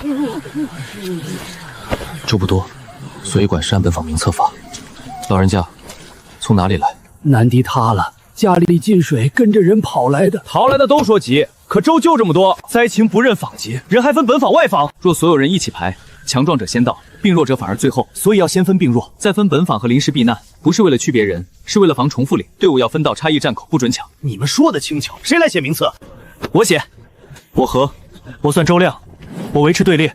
州不多，所以管是按本坊名册发。老人家从哪里来？南堤塌了，家里进水，跟着人跑来的。逃来的都说急，可州就这么多，灾情不认坊级，人还分本坊外坊。若所有人一起排，强壮者先到，病弱者反而最后，所以要先分病弱，再分本坊和临时避难，不是为了区别人，是为了防重复领。队伍要分到差异站口，不准抢。你们说的轻巧，谁来写名册？我写，我和，我算周亮，我维持队列。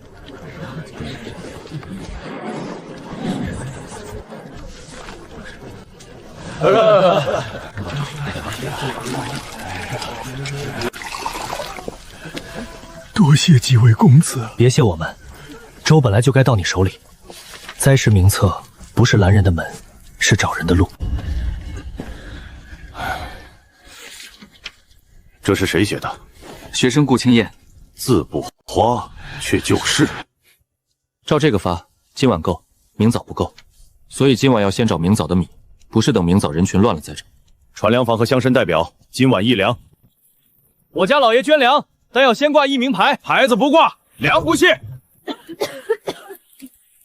多谢几位公子。别谢我们，州本来就该到你手里。灾时名册不是拦人的门，是找人的路。这是谁写的？学生顾青燕。字不花，却就是。照这个发，今晚够，明早不够，所以今晚要先找明早的米，不是等明早人群乱了再找。传粮房和乡绅代表，今晚议粮。我家老爷捐粮，但要先挂一名牌，牌子不挂，粮不谢。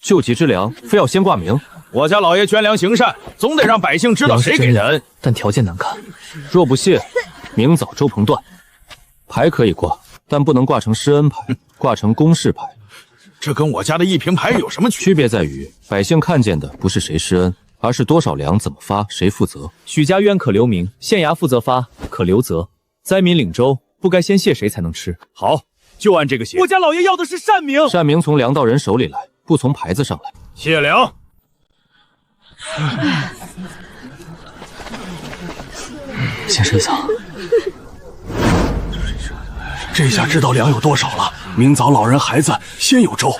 救急之粮，非要先挂名。我家老爷捐粮行善，总得让百姓知道谁给人。但条件难看。若不谢，明早周鹏断。牌可以挂，但不能挂成施恩牌，挂成公事牌。这跟我家的一瓶牌有什么区别？区别在于，百姓看见的不是谁施恩，而是多少粮怎么发，谁负责。许家冤可留名，县衙负责发，可留责。灾民领粥，不该先谢谁才能吃。好，就按这个写。我家老爷要的是善名，善名从粮道人手里来，不从牌子上来。谢粮。先生想，这下知道粮有多少了。明早老人孩子先有粥。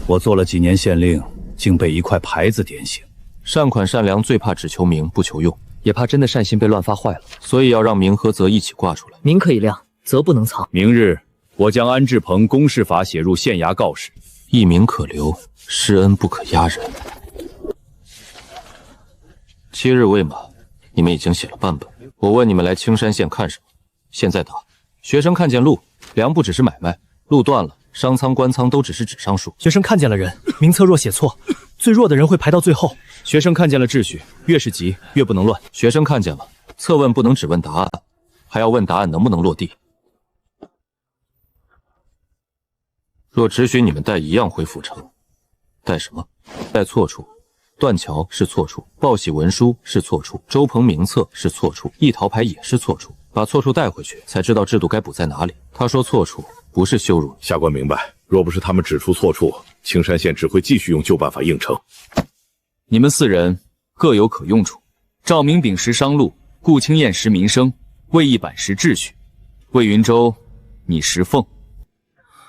我做了几年县令，竟被一块牌子点醒。善款善粮最怕只求名不求用，也怕真的善心被乱发坏了，所以要让名和责一起挂出来。名可以亮，责不能藏。明日我将安志鹏公事法写入县衙告示，一名可留，施恩不可压人。7日未满，你们已经写了半本。我问你们来青山县看什么？现在答：学生看见路，粮不只是买卖，路断了，商仓官仓都只是纸上术。学生看见了人，名册若写错，最弱的人会排到最后。学生看见了秩序，越是急越不能乱。学生看见了，测问不能只问答案，还要问答案能不能落地。若只许你们带一样回府城，带什么？带错处。断桥是错处，报喜文书是错处，周鹏名册是错处，一桃牌也是错处。把错处带回去，才知道制度该补在哪里。他说错处不是羞辱。下官明白，若不是他们指出错处，青山县只会继续用旧办法应承。你们4人各有可用处。赵明秉识商路，顾青燕识民生，魏一板识秩序，魏云舟你识凤。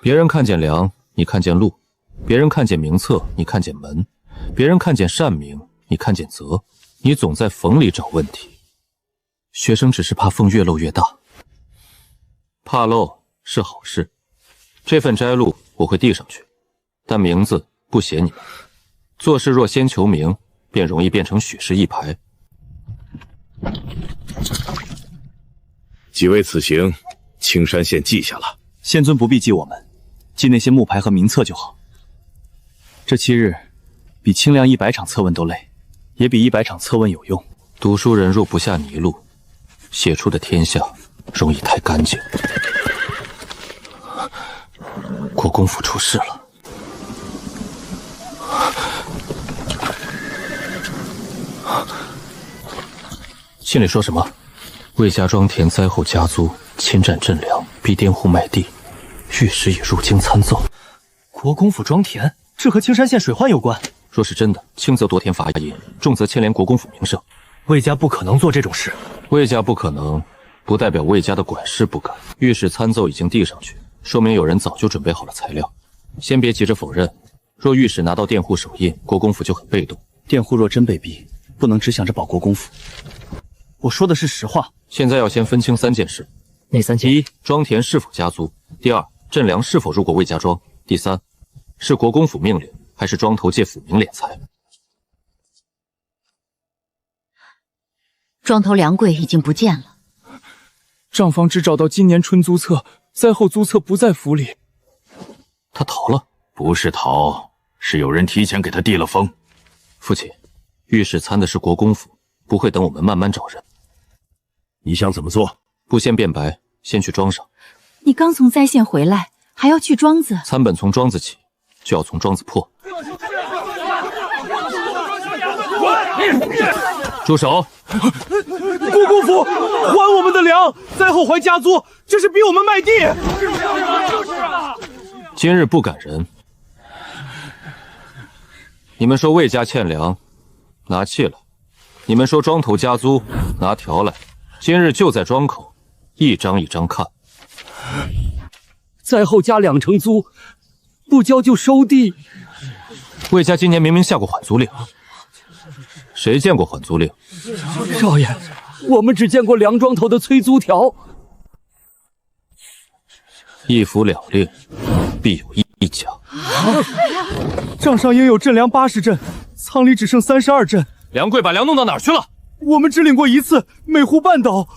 别人看见粮，你看见路；别人看见名册，你看见门；别人看见善名，你看见责。你总在缝里找问题。学生只是怕缝越漏越大。怕漏是好事。这份摘录我会递上去，但名字不写你们。做事若先求名，便容易变成许氏一牌。几位此行，青山县记下了。县尊不必记我们，记那些木牌和名册就好。这7日比清凉100场测问都累，也比100场测问有用。读书人若不下泥路，写出的天下容易太干净。国公府出事了。信里说什么？魏家庄田灾后加租，侵占镇粮，逼佃户卖地，御史已入京参奏。国公府庄田，这和青山县水患有关。若是真的，轻则夺田罚银，重则牵连国公府名声。魏家不可能做这种事。魏家不可能，不代表魏家的管事不敢。御史参奏已经递上去，说明有人早就准备好了材料。先别急着否认，若御史拿到佃户手印，国公府就很被动。佃户若真被逼，不能只想着保国公府。我说的是实话。现在要先分清3件事。哪3件？第一，庄田是否加租；第二，镇粮是否入过魏家庄；第三，是国公府命令，还是庄头借府民敛财？庄头粮柜已经不见了。账房只找到今年春租册，灾后租册不在府里。他逃了？不是逃，是有人提前给他递了封。父亲，御史参的是国公府，不会等我们慢慢找人。你想怎么做？不先辩白，先去庄上。你刚从灾县回来，还要去庄子？参本从庄子起，就要从庄子破。住手！国公府还我们的粮，灾后还加租，这是逼我们卖地。今日不赶人。你们说魏家欠粮，拿契来；你们说庄头加租，拿条来。今日就在庄口，一张一张看。灾后加2成租，不交就收地。魏家今年明明下过缓租令，谁见过缓租令？少爷，我们只见过梁庄头的催租条。一服两令，必有一奖。账上应有镇粮80阵，仓里只剩32阵。梁贵把粮弄到哪儿去了？我们只领过一次，每户半斗。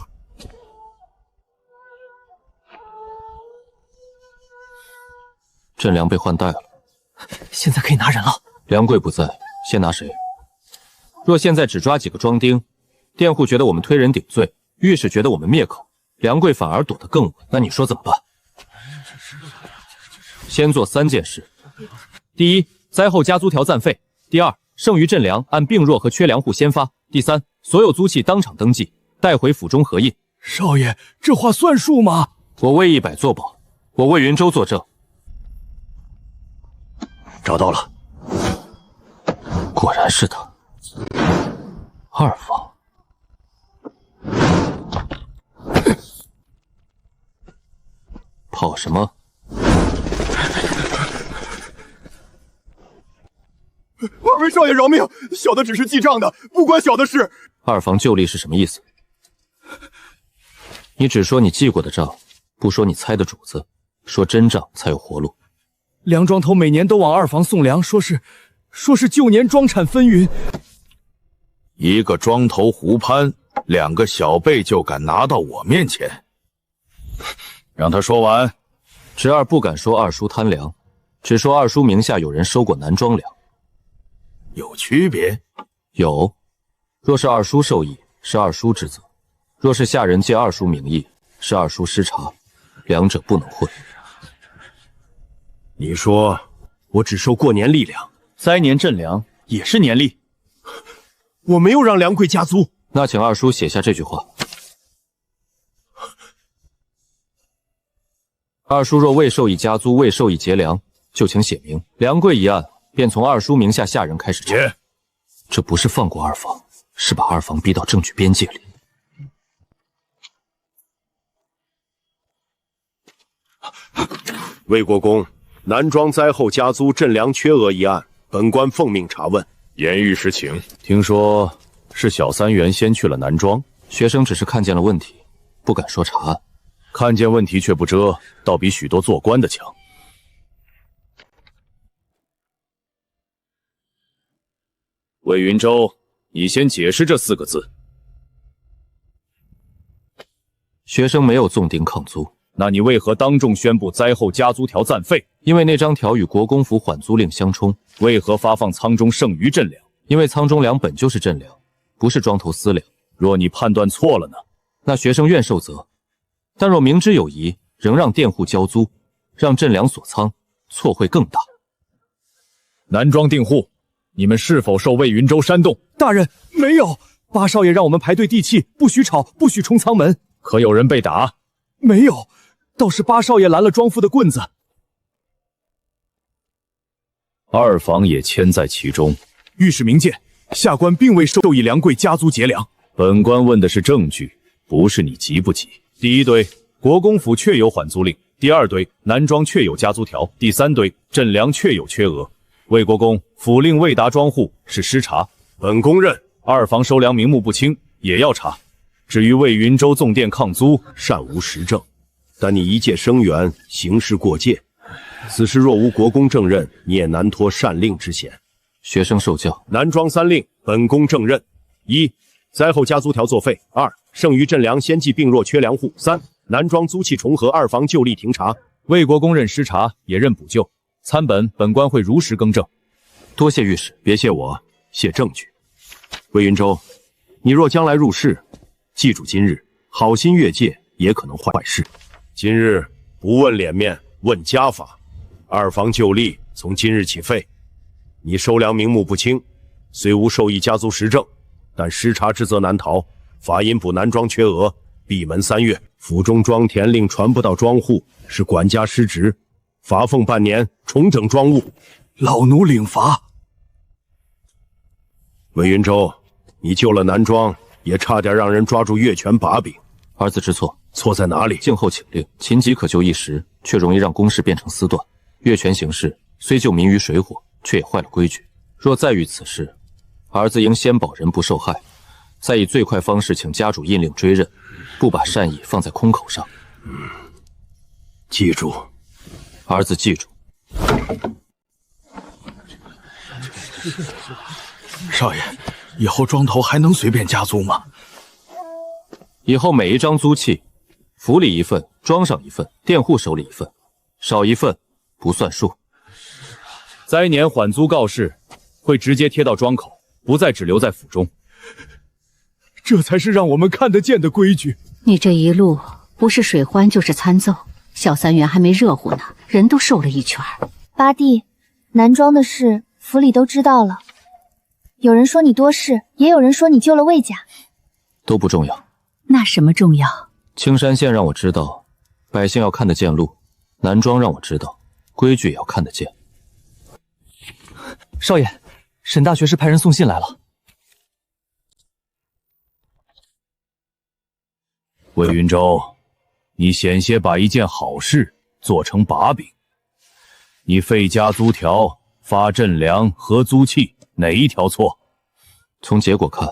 镇粮被换代了，现在可以拿人了。梁贵不在，先拿谁？若现在只抓几个庄丁，佃户觉得我们推人顶罪，御史觉得我们灭口，梁贵反而躲得更稳。那你说怎么办？先做3件事：第一，灾后加租条暂废；第二，剩余镇粮按病弱和缺粮户先发；第三，所有租契当场登记，带回府中核印。少爷，这话算数吗？我魏一百作保，我魏云州作证。找到了，果然是他。二房，跑什么？二位少爷饶命，小的只是记账的，不关小的事。二房就例是什么意思？你只说你记过的账，不说你猜的主子，说真账才有活路。粮庄头每年都往二房送粮，说是旧年庄产纷纭。一个庄头胡攀，2个小辈就敢拿到我面前，让他说完。侄儿不敢说二叔贪粮，只说二叔名下有人收过南庄粮。有区别？有。若是二叔受益，是二叔之责；若是下人借二叔名义，是二叔失察，两者不能混。你说我只收过年例粮，灾年赈粮也是年例，我没有让梁贵加租。那请二叔写下这句话。二叔若未受益加租，未受益结粮，就请写明。梁贵一案便从二叔名下下人开始查。这不是放过二房，是把二房逼到证据边界里。魏国公，南庄灾后加租赈粮缺额一案，本官奉命查问。言御史请。听说是小三元先去了南庄，学生只是看见了问题，不敢说查案。看见问题却不遮，倒比许多做官的强。魏云州，你先解释这4个字。学生没有纵丁抗租，那你为何当众宣布灾后加租条暂废？因为那张条与国公府缓租令相冲。为何发放仓中剩余赈粮？因为仓中粮本就是赈粮，不是庄头私粮。若你判断错了呢？那学生愿受责。但若明知有疑，仍让佃户交租，让赈粮锁仓，错会更大。南庄订户，你们是否受魏云州煽动？大人，没有。八少爷让我们排队递契，不许吵，不许冲仓门。可有人被打？没有，倒是八少爷拦了庄夫的棍子。二房也牵在其中。御史明鉴，下官并未受益梁贵加租结粮。本官问的是证据，不是你急不急。第一堆，国公府确有缓租令；第二堆，南庄确有加租条；第三堆，赈粮确有缺额。魏国公，府令未达庄户是失察，本公认。二房收粮名目不清，也要查。至于魏云州纵店抗租，善无实证，但你一介生员，行事过界，此事若无国公证认，你也难脱擅令之嫌。学生受教。南庄3令，本公证认：一、灾后加租条作废；二、剩余赈粮先计病弱缺粮户；三、南庄租契重合，二房就例停查。魏国公认失察，也认补救。参本官会如实更正。多谢御史。别谢我，谢证据。魏云州，你若将来入仕，记住今日，好心越界也可能坏事。今日不问脸面，问家法。二房就例从今日起废。你收粮名目不清，虽无受益加租实证，但失察之责难逃。法因补南庄缺额，闭门3月。府中庄田令传不到庄户，是管家失职，罚俸半年，重整庄务。老奴领罚。魏云州，你救了南庄，也差点让人抓住越权把柄。儿子知错，错在哪里？静候请令。秦急可救一时，却容易让公事变成私断。越权行事，虽救民于水火，却也坏了规矩。若再遇此事，儿子应先保人不受害，再以最快方式请家主印令追认，不把善意放在空口上。记住，儿子记住。少爷，以后庄头还能随便加租吗？以后每一张租契，府里一份，庄上一份，佃户手里一份，少一份不算数。灾年缓租告示会直接贴到庄口，不再只留在府中。这才是让我们看得见的规矩。你这一路不是水欢就是参奏，小三元还没热乎呢，人都瘦了一圈。八弟，南庄的事府里都知道了，有人说你多事，也有人说你救了魏家，都不重要。那什么重要？青山县让我知道，百姓要看得见路；南庄让我知道，规矩也要看得见。少爷，沈大学士派人送信来了。魏云州，你险些把一件好事做成把柄。你废家租条、发赈粮、合租契，哪一条错？从结果看，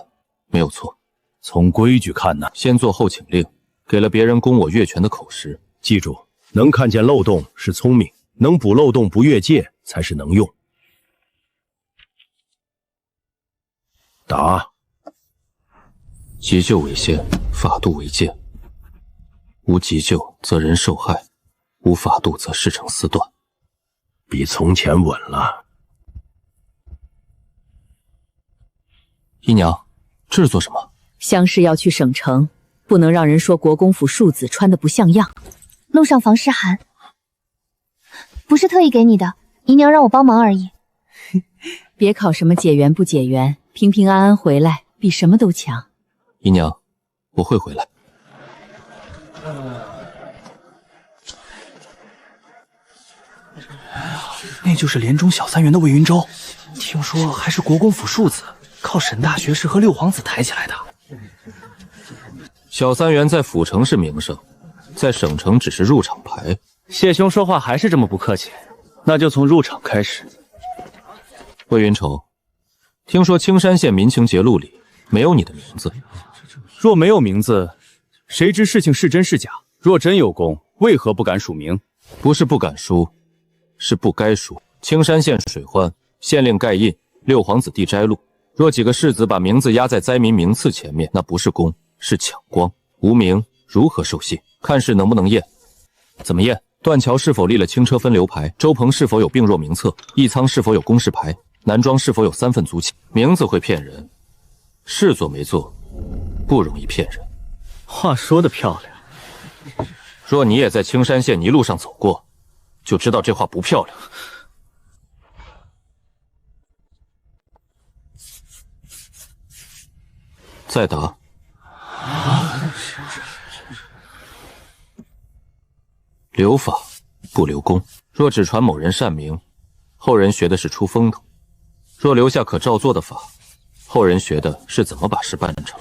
没有错。从规矩看呢？先做后请令，给了别人攻我越权的口实。记住，能看见漏洞是聪明，能补漏洞不越界才是能用。答：急救为先，法度为鉴。无急救则人受害，无法度则事成丝断。比从前稳了。姨娘，这是做什么？乡试要去省城，不能让人说国公府庶子穿得不像样。路上防湿寒，不是特意给你的，姨娘让我帮忙而已。别考什么解元不解元，平平安安回来比什么都强。姨娘，我会回来。那就是连中小三元的魏云州，听说还是国公府庶子，靠沈大学士和六皇子抬起来的。小三元在府城是名声，在省城只是入场牌。谢兄说话还是这么不客气，那就从入场开始。魏云愁，听说青山县民情节录里没有你的名字。若没有名字，谁知事情是真是假？若真有功，为何不敢署名？不是不敢书，是不该书。青山县水患，县令盖印，六皇子弟摘录。若几个世子把名字压在灾民名次前面，那不是功，是抢光。无名如何受信？看事能不能验？怎么验？断桥是否立了轻车分流牌？周鹏是否有病弱名册？义仓是否有公示牌？南庄是否有3份租契？名字会骗人，事做没做不容易骗人。话说得漂亮。若你也在青山县泥路上走过，就知道这话不漂亮。再答。留法不留功，若只传某人善名，后人学的是出风头；若留下可照做的法，后人学的是怎么把事办成。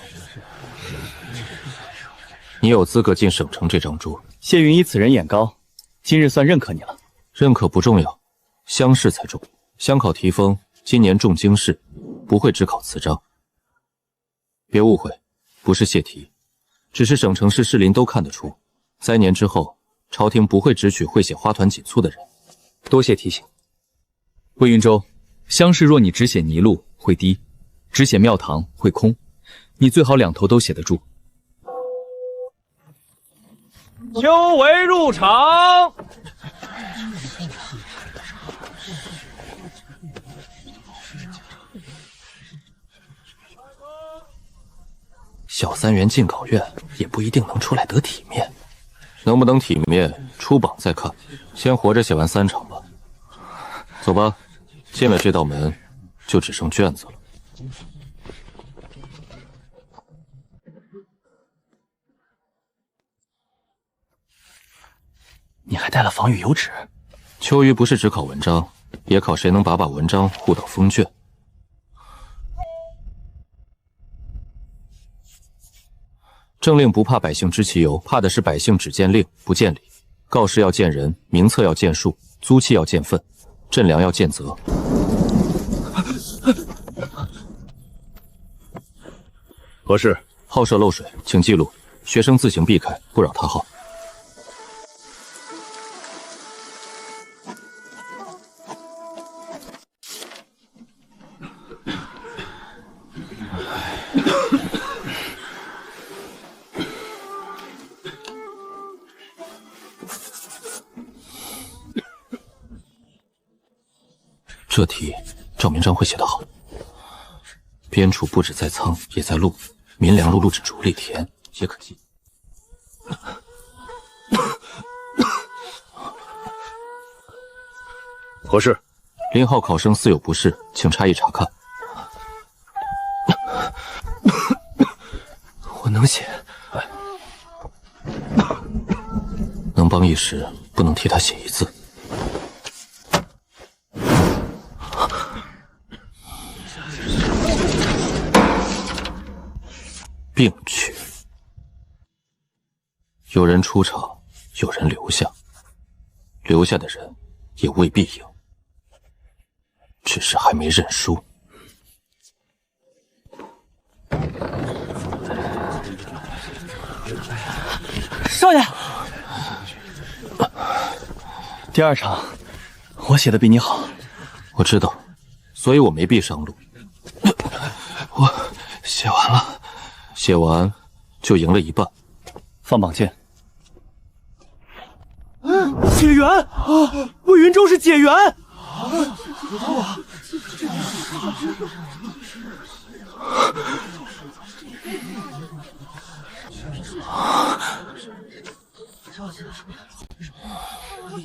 你有资格进省城这张桌。谢云以此人眼高，今日算认可你了。认可不重要，乡试才重。乡考题风今年重经试，不会只考词章。别误会，不是泄题，只是省城市士林都看得出，灾年之后，朝廷不会只取会写花团锦簇的人。多谢提醒。魏云州，乡试若你只写泥路会低，只写庙堂会空，你最好两头都写得住。秋闱入场。小三元进考院也不一定能出来得体面，能不能体面出榜再看。先活着写完3场吧。走吧，进了这道门就只剩卷子了。你还带了防雨油纸。秋鱼不是只考文章，也考谁能把文章护到封卷。政令不怕百姓知其由，怕的是百姓只见令不见理。告示要见人，名册要见数，租契要见份，赈粮要见责。何事？号舍漏水，请记录。学生自行避开，不扰他号。这题赵明章会写得好。边处不止在仓，也在路。民粮路路指竹里田，也可记。何事？林浩考生似有不适，请差役查看。我能写，能帮一时，不能替他写一字。并去，有人出场，有人留下，留下的人也未必赢，只是还没认输。少爷，第二场我写的比你好。我知道，所以我没必上路。我写完了。写完就赢了一半，放榜剑。解元啊！魏云舟是解元。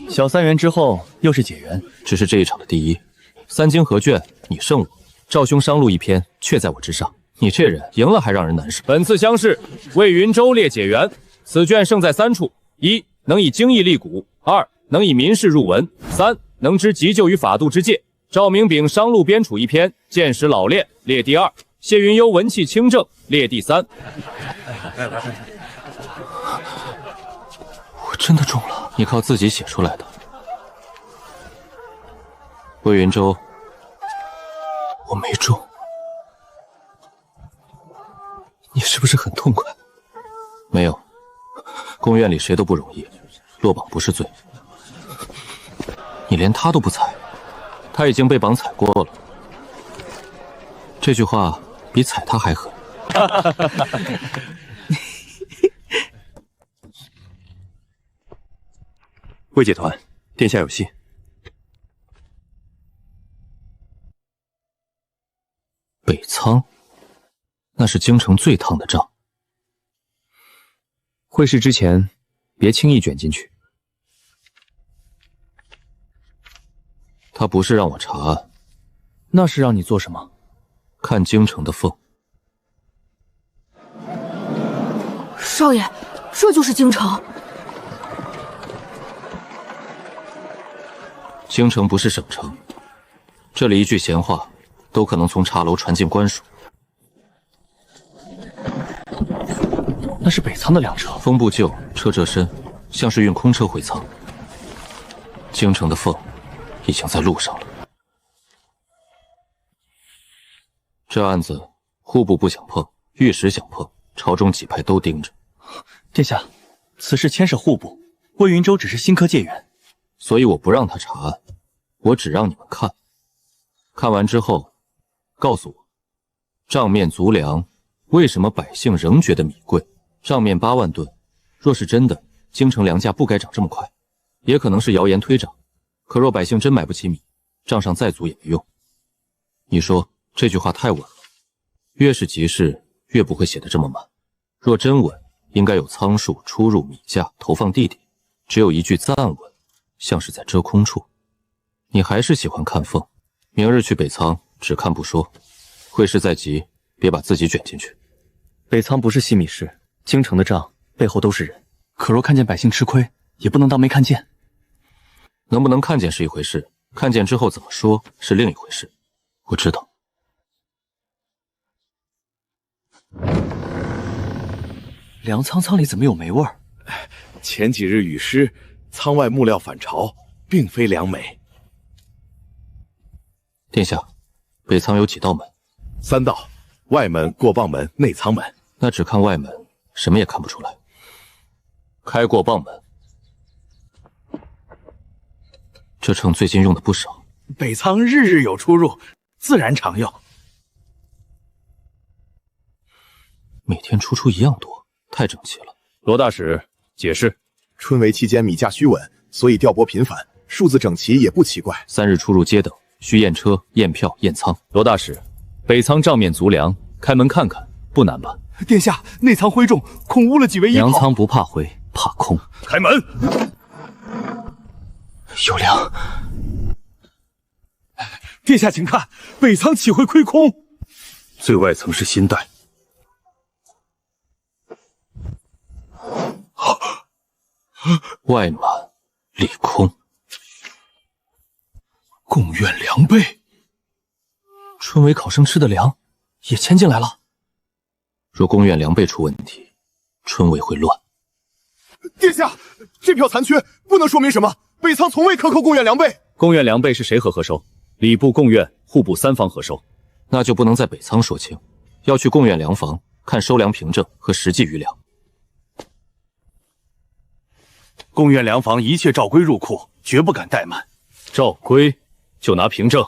小3元之后又是解元，只是这一场的第一。3经合卷，你胜我，赵兄商路一篇却在我之上。你这人赢了还让人难受。本次乡试，魏云舟列解元，此卷胜在3处：一，能以经义立古；二，能以民事入文；三，能知急救与法度之戒。赵明炳商路边处一篇，见识老练，列第二；谢云幽文气清正，列第三。我真的中了，你靠自己写出来的。魏云舟，我没中。你是不是很痛快？没有，宫院里谁都不容易，落榜不是罪。你连他都不踩，他已经被榜踩过了。这句话比踩他还狠。魏解团，殿下有信。北仓。那是京城最烫的仗。会试之前，别轻易卷进去。他不是让我查案，那是让你做什么？看京城的凤。少爷，这就是京城。京城不是省城，这里一句闲话，都可能从茶楼传进官署。那是北仓的粮车，风不旧，车辙深，像是运空车回仓。京城的凤已经在路上了。这案子，户部不想碰，御史想碰，朝中几派都盯着。殿下，此事牵涉户部，魏云舟只是新科解元，所以我不让他查案，我只让你们看。看完之后，告诉我，账面足粮，为什么百姓仍觉得米贵？账面8万吨，若是真的，京城粮价不该涨这么快，也可能是谣言推涨。可若百姓真买不起米，账上再足也没用。你说这句话太稳了，越是急事，越不会写得这么满。若真稳，应该有仓数、出入、米价、投放地点，只有一句暂稳，像是在遮空处。你还是喜欢看凤，明日去北仓，只看不说。会试再急，别把自己卷进去。北仓不是西米市，京城的账背后都是人，可若看见百姓吃亏，也不能当没看见。能不能看见是一回事，看见之后怎么说是另一回事。我知道。粮仓里怎么有霉味儿？前几日雨湿，仓外木料反潮，并非良美。殿下，北仓有几道门？3道，外门、过磅门、内仓门。那只看外门，什么也看不出来。开过磅门，这秤最近用的不少。北仓日日有出入，自然常用。每天出一样多，太整齐了。罗大使解释：春闱期间米价虚稳，所以调拨频繁，数字整齐也不奇怪。 3日出入皆等，需验车、验票、验仓。罗大使，北仓账面足粮，开门看看，不难吧？殿下，内仓灰重，恐污了几位医粮仓不怕灰，怕空。开门！有粮。殿下，请看，北仓岂会亏空？最外层是新袋。外满里空，贡院粮备，春闱考生吃的粮也迁进来了。若贡院粮备出问题，春闱会乱。殿下，这票残缺不能说明什么。北仓从未克扣贡院粮备。贡院粮备是谁核收？礼部、贡院、户部三方核收。那就不能在北仓说清，要去贡院粮房看收粮凭证和实际余粮。贡院粮房一切照规入库，绝不敢怠慢。照规就拿凭证。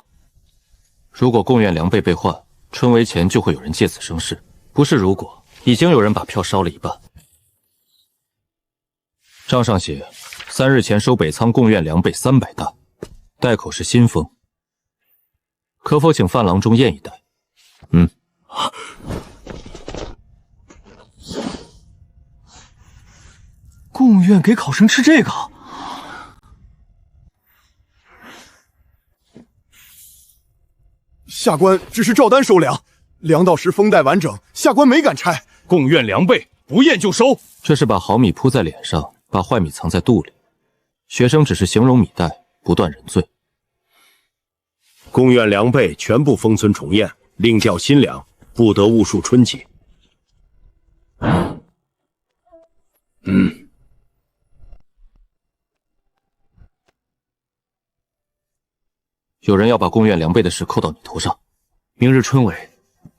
如果贡院粮备被换，春闱前就会有人借此生事。不是如果，已经有人把票烧了一半。账上写，3日前收北仓贡院粮备300担，袋口是新封，可否请范郎中验一袋？贡院给考生吃这个？下官只是照单收粮，粮到时封袋完整，下官没敢拆。贡院粮备不验就收，这是把好米铺在脸上，把坏米藏在肚里。学生只是形容米袋，不断人罪。贡院粮备全部封存重验，另调新粮，不得误数春季。有人要把贡院粮备的事扣到你头上。明日春闱，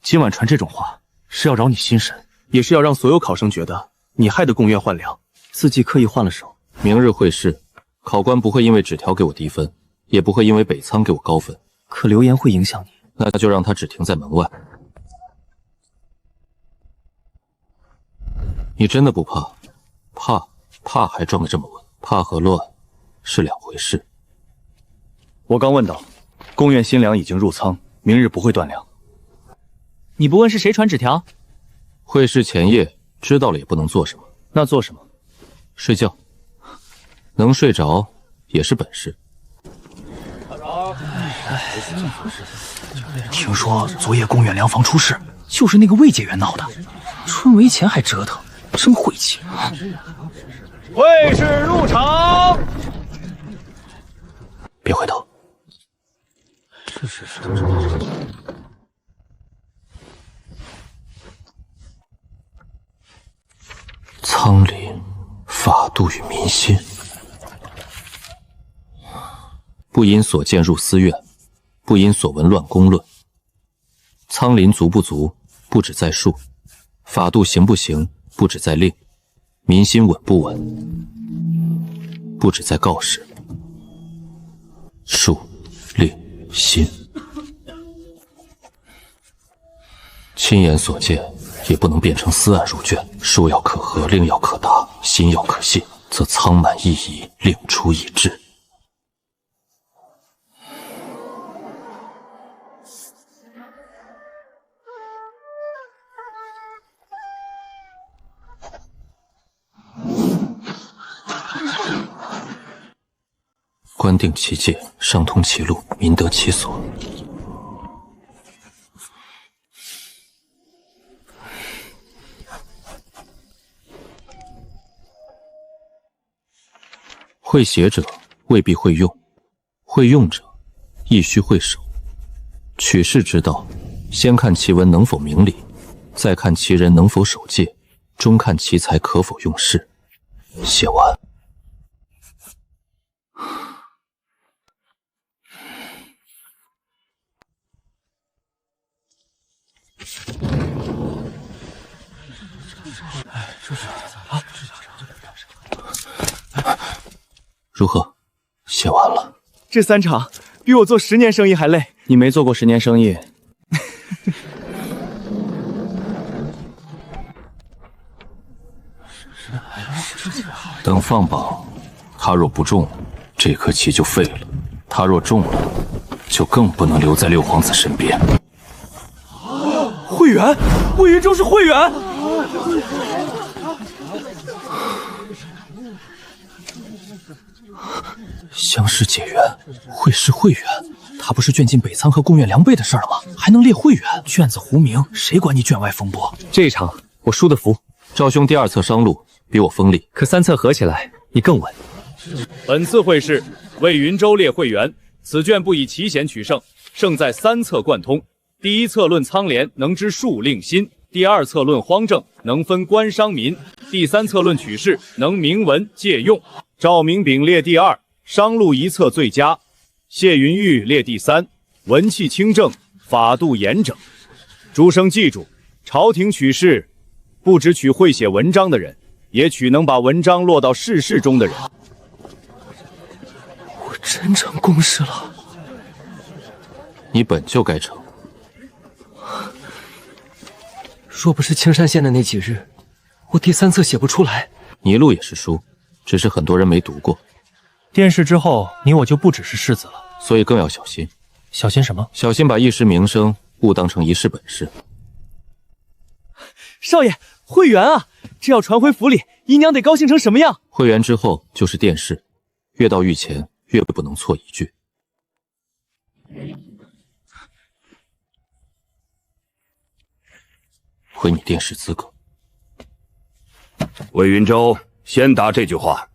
今晚传这种话，是要扰你心神，也是要让所有考生觉得你害得贡院换粮，自己刻意换了手。明日会试，考官不会因为纸条给我低分，也不会因为北仓给我高分。可流言会影响你，那就让他只停在门外。你真的不怕？怕还装得这么稳，怕和乱是两回事。我刚问到，贡院新粮已经入仓，明日不会断粮。你不问是谁传纸条？会试前夜知道了也不能做什么。那做什么？睡觉。能睡着也是本事。听说昨夜贡院粮房出事，就是那个魏解元闹的。春闱前还折腾，真晦气。会试入场。别回头。仓廪法度与民心，不因所见入私怨，不因所闻乱公论。仓廪足不足，不止在数；法度行不行，不止在令；民心稳不稳，不止在告示。数、令、心，亲眼所见也不能变成私案入卷。数要可核，令要可达，心要可信，则仓满意夷，令出一致。官定其界，上通其路，民得其所。会写者未必会用，会用者亦须会守。取士之道，先看其文能否明理，再看其人能否守戒，终看其才可否用事。写完。如何？写完了。这3场比我做10年生意还累。你没做过10年生意。等放榜，他若不中，这颗棋就废了；他若中了，就更不能留在六皇子身边。会员，魏云州是会员。乡试解元，会师会员，他不是卷进北仓和贡院良备的事儿了吗？还能列会员？卷子糊名，谁管你卷外风波？这一场我输的服。赵兄第二册商路比我锋利，可三册合起来你更稳。本次会试，魏云州列会员，此卷不以奇险取胜，胜在三册贯通。第一册论仓廉，能知数令心；第二册论荒政，能分官商民；第三册论取士，能明文借用。赵明炳列第二，商路一册最佳；谢云玉列第三，文气清正，法度严整。诸生记住，朝廷取士，不只取会写文章的人，也取能把文章落到世事中的人。我真成公事了。你本就该成。若不是青山县的那几日，我第三册写不出来。你一路也是书，只是很多人没读过。殿试之后，你我就不只是世子了，所以更要小心。小心什么？小心把一时名声误当成一世本事。少爷，会员啊，这要传回府里，姨娘得高兴成什么样？会员之后就是殿试，越到御前越不能错一句。毁你殿试资格。魏云州，先答这句话。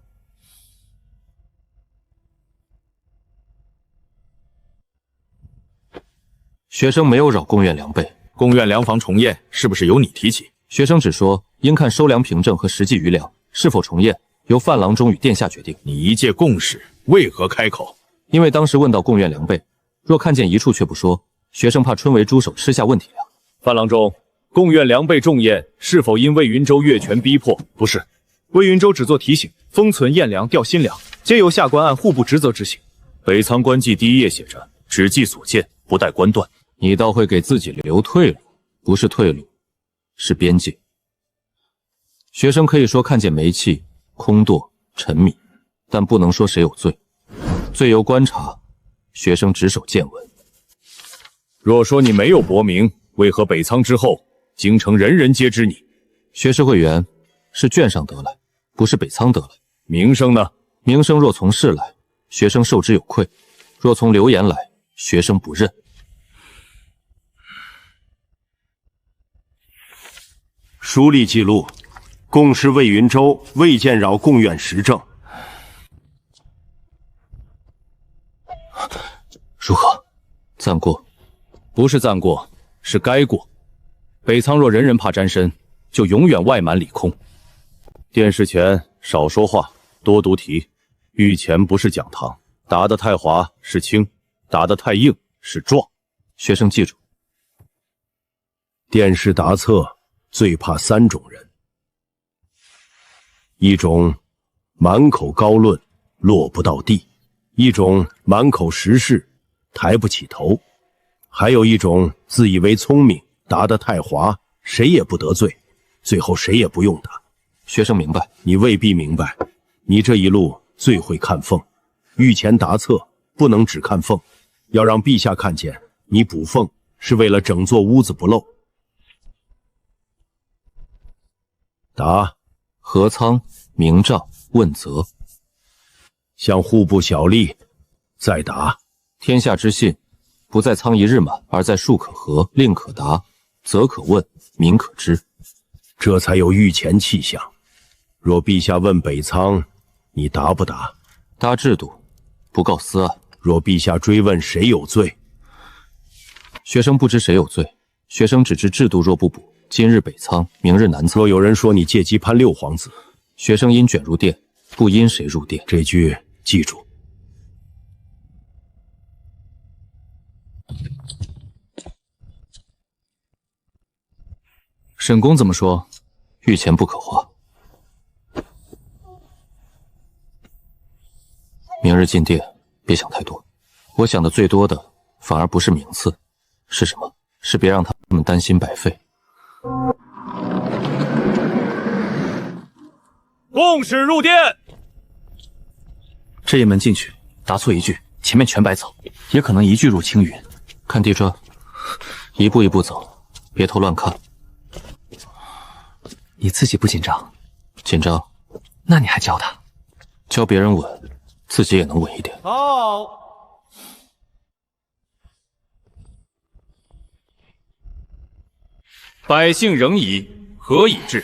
学生没有扰贡院良备，贡院粮房重验是不是由你提起？学生只说应看收粮凭证和实际余粮，是否重验由范郎中与殿下决定。你一介贡士，为何开口？因为当时问到贡院良备，若看见一处却不说，学生怕春为猪手吃下问题粮。范郎中，贡院良备重验是否因魏云州越权逼迫？不是，魏云州只做提醒，封存验粮、调新粮，皆由下官按户部职责执行。北仓官记第一页写着，只记所见，不带官断。你倒会给自己留退路，不是退路，是边界。学生可以说看见煤气、空垛、沉迷，但不能说谁有罪。罪由观察，学生只守见闻。若说你没有薄名，为何北仓之后，京城人人皆知你？学士会员是卷上得来，不是北仓得来。名声呢？名声若从事来，学生受之有愧；若从流言来，学生不认。书吏记录，贡士魏云州未见扰贡院实政。如何？暂过？不是暂过，是该过。北仓若人人怕沾身，就永远外瞒里空。殿试前少说话，多读题。御前不是讲堂，答得太滑是轻，答得太硬是壮。学生记住。殿试答测最怕三种人：一种满口高论，落不到地；一种满口实事，抬不起头；还有一种自以为聪明，答得太滑，谁也不得罪，最后谁也不用他。学生明白。你未必明白，你这一路最会看缝，御前答测不能只看缝，要让陛下看见你补缝是为了整座屋子不漏。答：合仓、明账、问责。向户部小吏。再答：天下之信，不在仓一日满，而在数可合，令可答，则可问，民可知。这才有御前气象。若陛下问北仓，你答不答？答制度，不告私案。若陛下追问谁有罪，学生不知谁有罪，学生只知制度若不补，今日北仓，明日南仓。若有人说你借机攀六皇子，学生因卷入殿，不因谁入殿。这句记住。沈公怎么说？御前不可花。明日进殿，别想太多。我想的最多的，反而不是名次，是什么？是别让他们担心白费。共使入殿。这一门进去，答错一句，前面全白走，也可能一句入青云。看地砖，一步一步走，别头乱看。你自己不紧张？紧张。那你还教他？教别人稳，自己也能稳一点。好，百姓仍疑，何以治？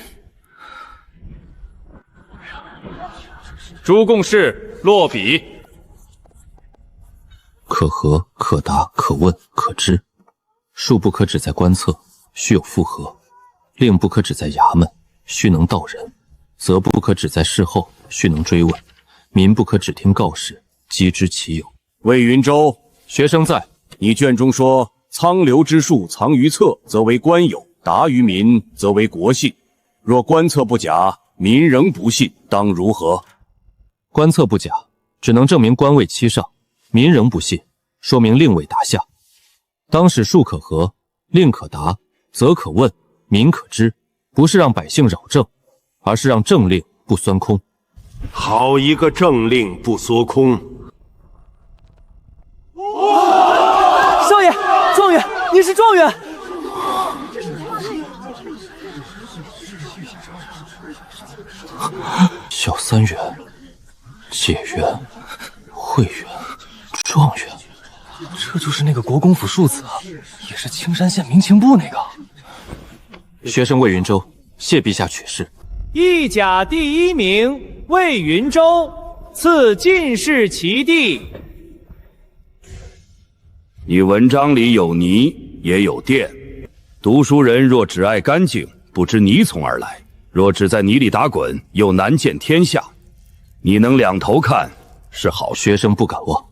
诸贡士落笔。可和、可答、可问、可知，数不可指在官册，须有复核；令不可指在衙门，须能到人；责不可指在事后，须能追问；民不可只听告示，机知其有。魏云州，学生在。你卷中说：“苍流之术藏于册，则为官有；达于民，则为国信。若官册不假，民仍不信，当如何？”官册不假，只能证明官位欺上；民仍不信，说明令未达下。当使数可核，令可答，则可问，民可知，不是让百姓扰政，而是让政令不钻空。好一个政令不缩空！少爷，状元，你是状元！小三元、解元、会元、状元，这就是那个国公府庶子，也是青山县民情部那个。学生魏云州，谢陛下取士。意甲第1名魏云州，赐进士其弟。你文章里有泥，也有电。读书人若只爱干净，不知泥从而来；若只在泥里打滚，又难见天下。你能两头看，是好学生不敢忘。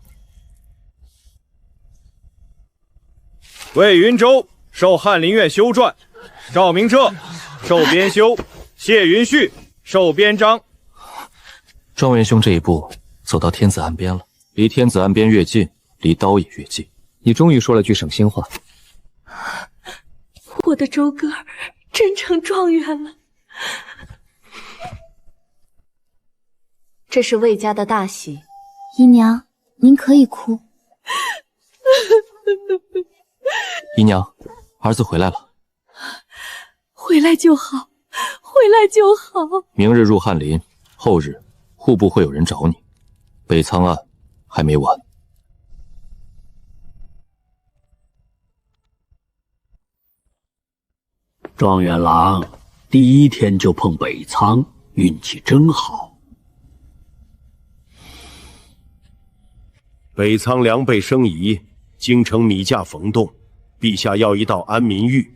魏云州受翰林院修撰，赵明彻受编修，谢云旭受编章。状元兄这一步走到天子岸边了，离天子岸边越近，离刀也越近。你终于说了句省心话。我的周哥真成状元了。这是魏家的大喜。姨娘，您可以哭。姨娘，儿子回来了。回来就好，回来就好。明日入翰林，后日户部会有人找你。北仓案还没完。状元郎，第一天就碰北仓，运气真好。北仓粮备生疑，京城米价逢动，陛下要一道安民狱。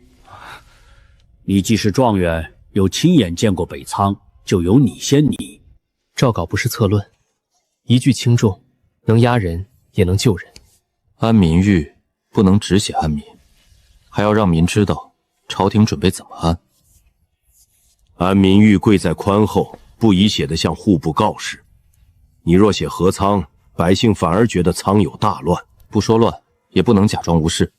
你既是状元，有亲眼见过北仓，就由你先拟。诏稿不是策论，一句轻重，能压人也能救人。安民狱不能只写安民，还要让民知道朝廷准备怎么安。安民狱贵在宽厚，不宜写得像户部告示。你若写河仓，百姓反而觉得仓有大乱。不说乱，也不能假装无视。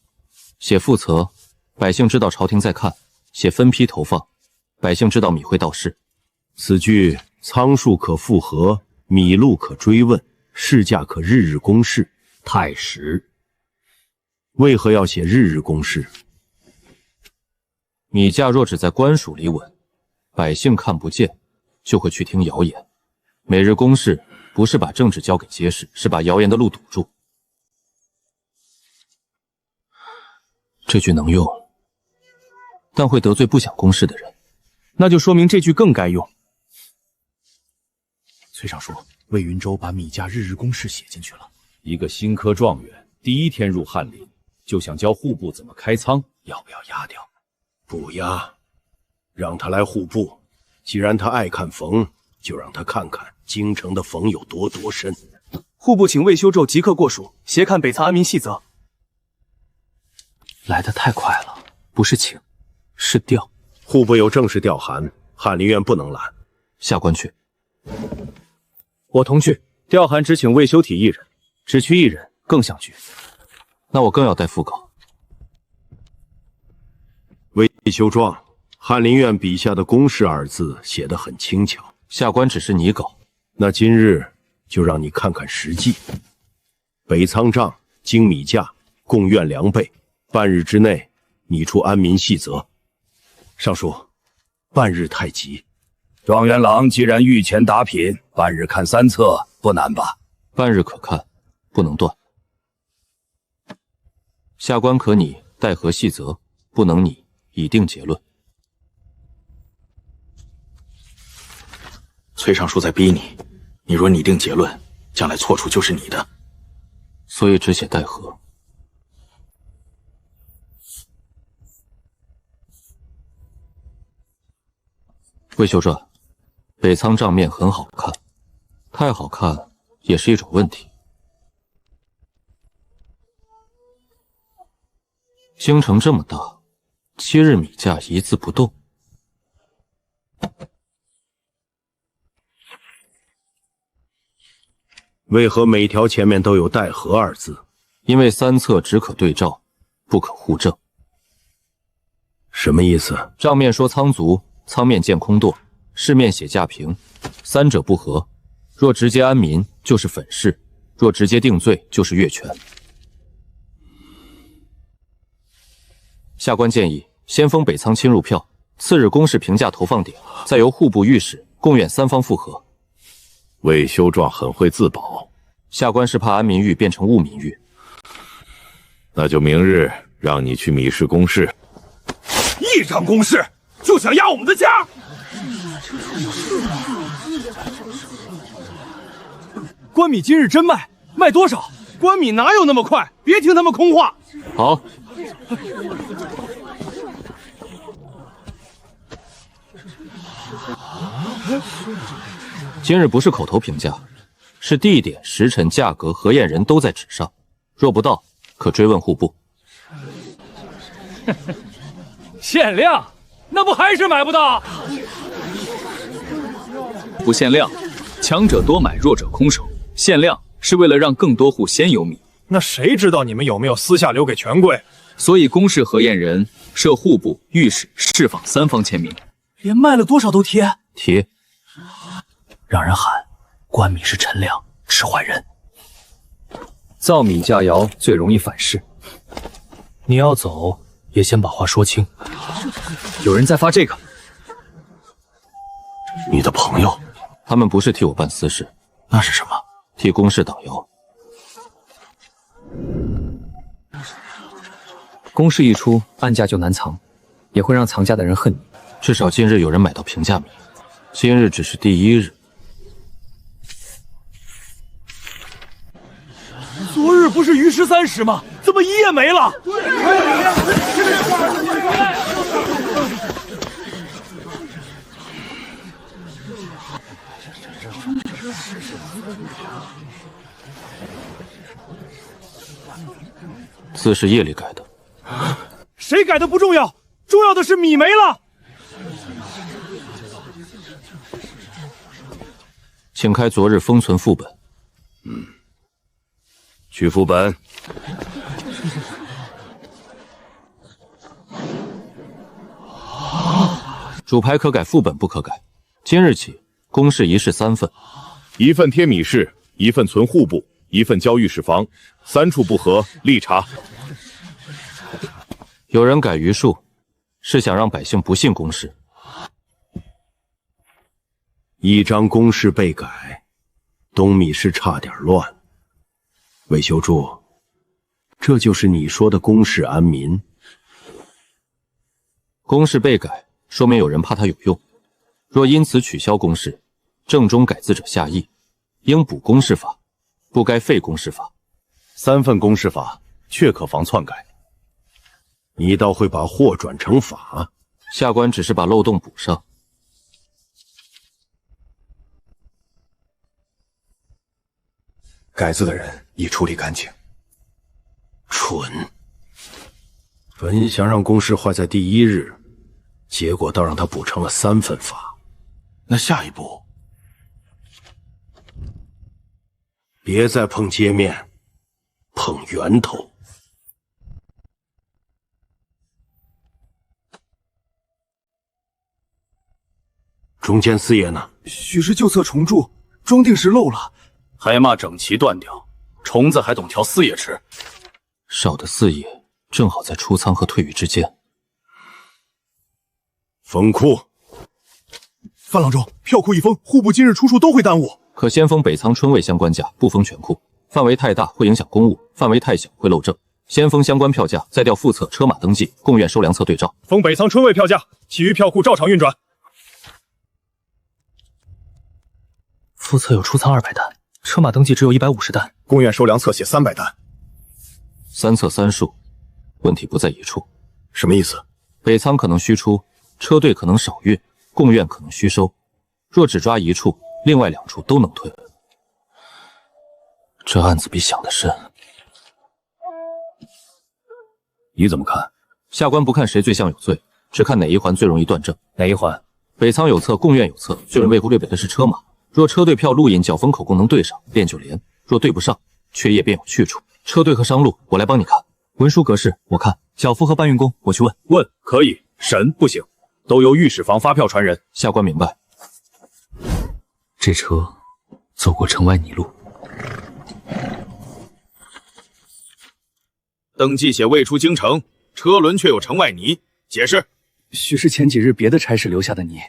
写副册，百姓知道朝廷在看；写分批投放，百姓知道米会到市。此句仓数可复核，米路可追问，市价可日日公示。太实。为何要写日日公示？米价若只在官署里稳，百姓看不见，就会去听谣言。每日公示不是把政治交给街市，是把谣言的路堵住。这句能用，但会得罪不想公示的人。那就说明这句更该用。崔尚书，魏云州把米价日日公示写进去了。一个新科状元，第一天入翰林，就想教户部怎么开仓，要不要压掉？不压，让他来户部。既然他爱看缝，就让他看看京城的缝有多深。户部请魏修胄即刻过署，协看北仓安民细则。来得太快了，不是请，是调。户部有正式调函，翰林院不能拦。下官去。我同去。调函只请魏修体一人，只去一人更想去。那我更要带副稿。魏修状，翰林院笔下的公示二字写得很轻巧，下官只是拟稿。那今日就让你看看实际。北仓账、精米价共愿2倍，半日之内拟出安民细则。尚书，半日太急。状元郎既然御前打品，半日看3册不难吧？半日可看，不能断。下官可拟待核细则，不能拟以定结论。崔尚书在逼你，你若拟定结论，将来错处就是你的。所以只写待核。魏修传，北仓账面很好看，太好看也是一种问题。京城这么大，7日米价一字不动。为何每条前面都有待核2字？因为3册只可对照，不可互证。什么意思？账面说仓卒，仓面见空垛，市面写价平，三者不合。若直接安民，就是粉饰；若直接定罪，就是越权。下官建议，先封北仓侵入票，次日公示评价投放点，再由户部、御史、贡院3方复核。魏修壮很会自保，下官是怕安民狱变成务民狱。那就明日让你去米市公示。一张公示就想压我们的价？官米今日真卖，卖多少？官米哪有那么快？别听他们空话。好。今日不是口头评价，是地点、时辰、价格、核验人都在纸上。若不到，可追问户部。限量，那不还是买不到？不限量，强者多买，弱者空手。限量是为了让更多户先有米。那谁知道你们有没有私下留给权贵？所以公示核验人设户部、御史、市坊3方签名。连卖了多少都贴？贴。让人喊官米是陈粮，吃坏人。造米价谣最容易反噬。你要走，也先把话说清。有人在发这个。你的朋友？他们不是替我办私事。那是什么？替公事挡谣。公事一出，暗价就难藏，也会让藏价的人恨你。至少今日有人买到平价米。今日只是第1日。昨日不是鱼食30吗？怎么1夜没了？字是夜里改的。谁改的不重要，重要的是米没了。请开昨日封存副本。取副本。主牌可改，副本不可改。今日起，公示1式3份，1份贴米市，1份存户部，1份交御史房，3处不合，立查。有人改余数，是想让百姓不信公示。一张公示被改，东米市差点乱。韦修柱，这就是你说的公示安民？公示被改，说明有人怕它有用。若因此取消公示，正中改字者下意，应补公示法，不该废公示法。3份公示法，确可防篡改。你倒会把祸转成法？下官只是把漏洞补上。改字的人已处理干净。蠢！本想让公示坏在第1日，结果倒让他补成了3份法。那下一步，别再碰街面，碰源头。中监四爷呢？许是旧册重铸，装订时漏了。还骂整齐断掉，虫子还懂挑四爷吃。少的四爷正好在出仓和退域之间。封库，范郎中，票库一封，户部今日出处都会耽误。可先封北仓春味相关价，不封全库。范围太大会影响公务，范围太小会漏证。先封相关票价，再调副册、车马登记、贡院收粮册对照。封北仓春味票价，其余票库照常运转。副册有出仓200担，车马登记只有150担，贡院收粮册写300担。3册3数，问题不在一处。什么意思？北仓可能虚出，车队可能少运，贡院可能虚收。若只抓一处，另外2处都能退。这案子比想的深。你怎么看？下官不看谁罪相有罪，只看哪一环最容易断证。哪一环？北仓有册，贡院有册，最容易忽略的是车马。若车队票录引、缴封口供能对上，练就连；若对不上，缺页便有去处。车队和商路，我来帮你看。文书格式我看，缴付和搬运工我去问。问可以，审不行，都由御史房发票传人。下官明白。这车走过城外泥路，登记写未出京城，车轮却有城外泥，解释。许是前几日别的差事留下的泥。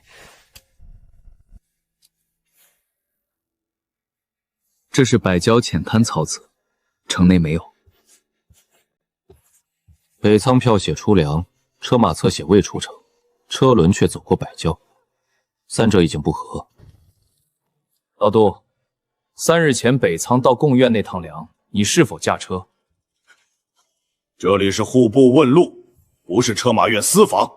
这是百郊浅滩草册，城内没有。北仓票写出粮，车马册写未出城，车轮却走过百郊，三者已经不合。老杜，3日前北仓到贡院那趟粮，你是否驾车？这里是户部问路，不是车马院私访。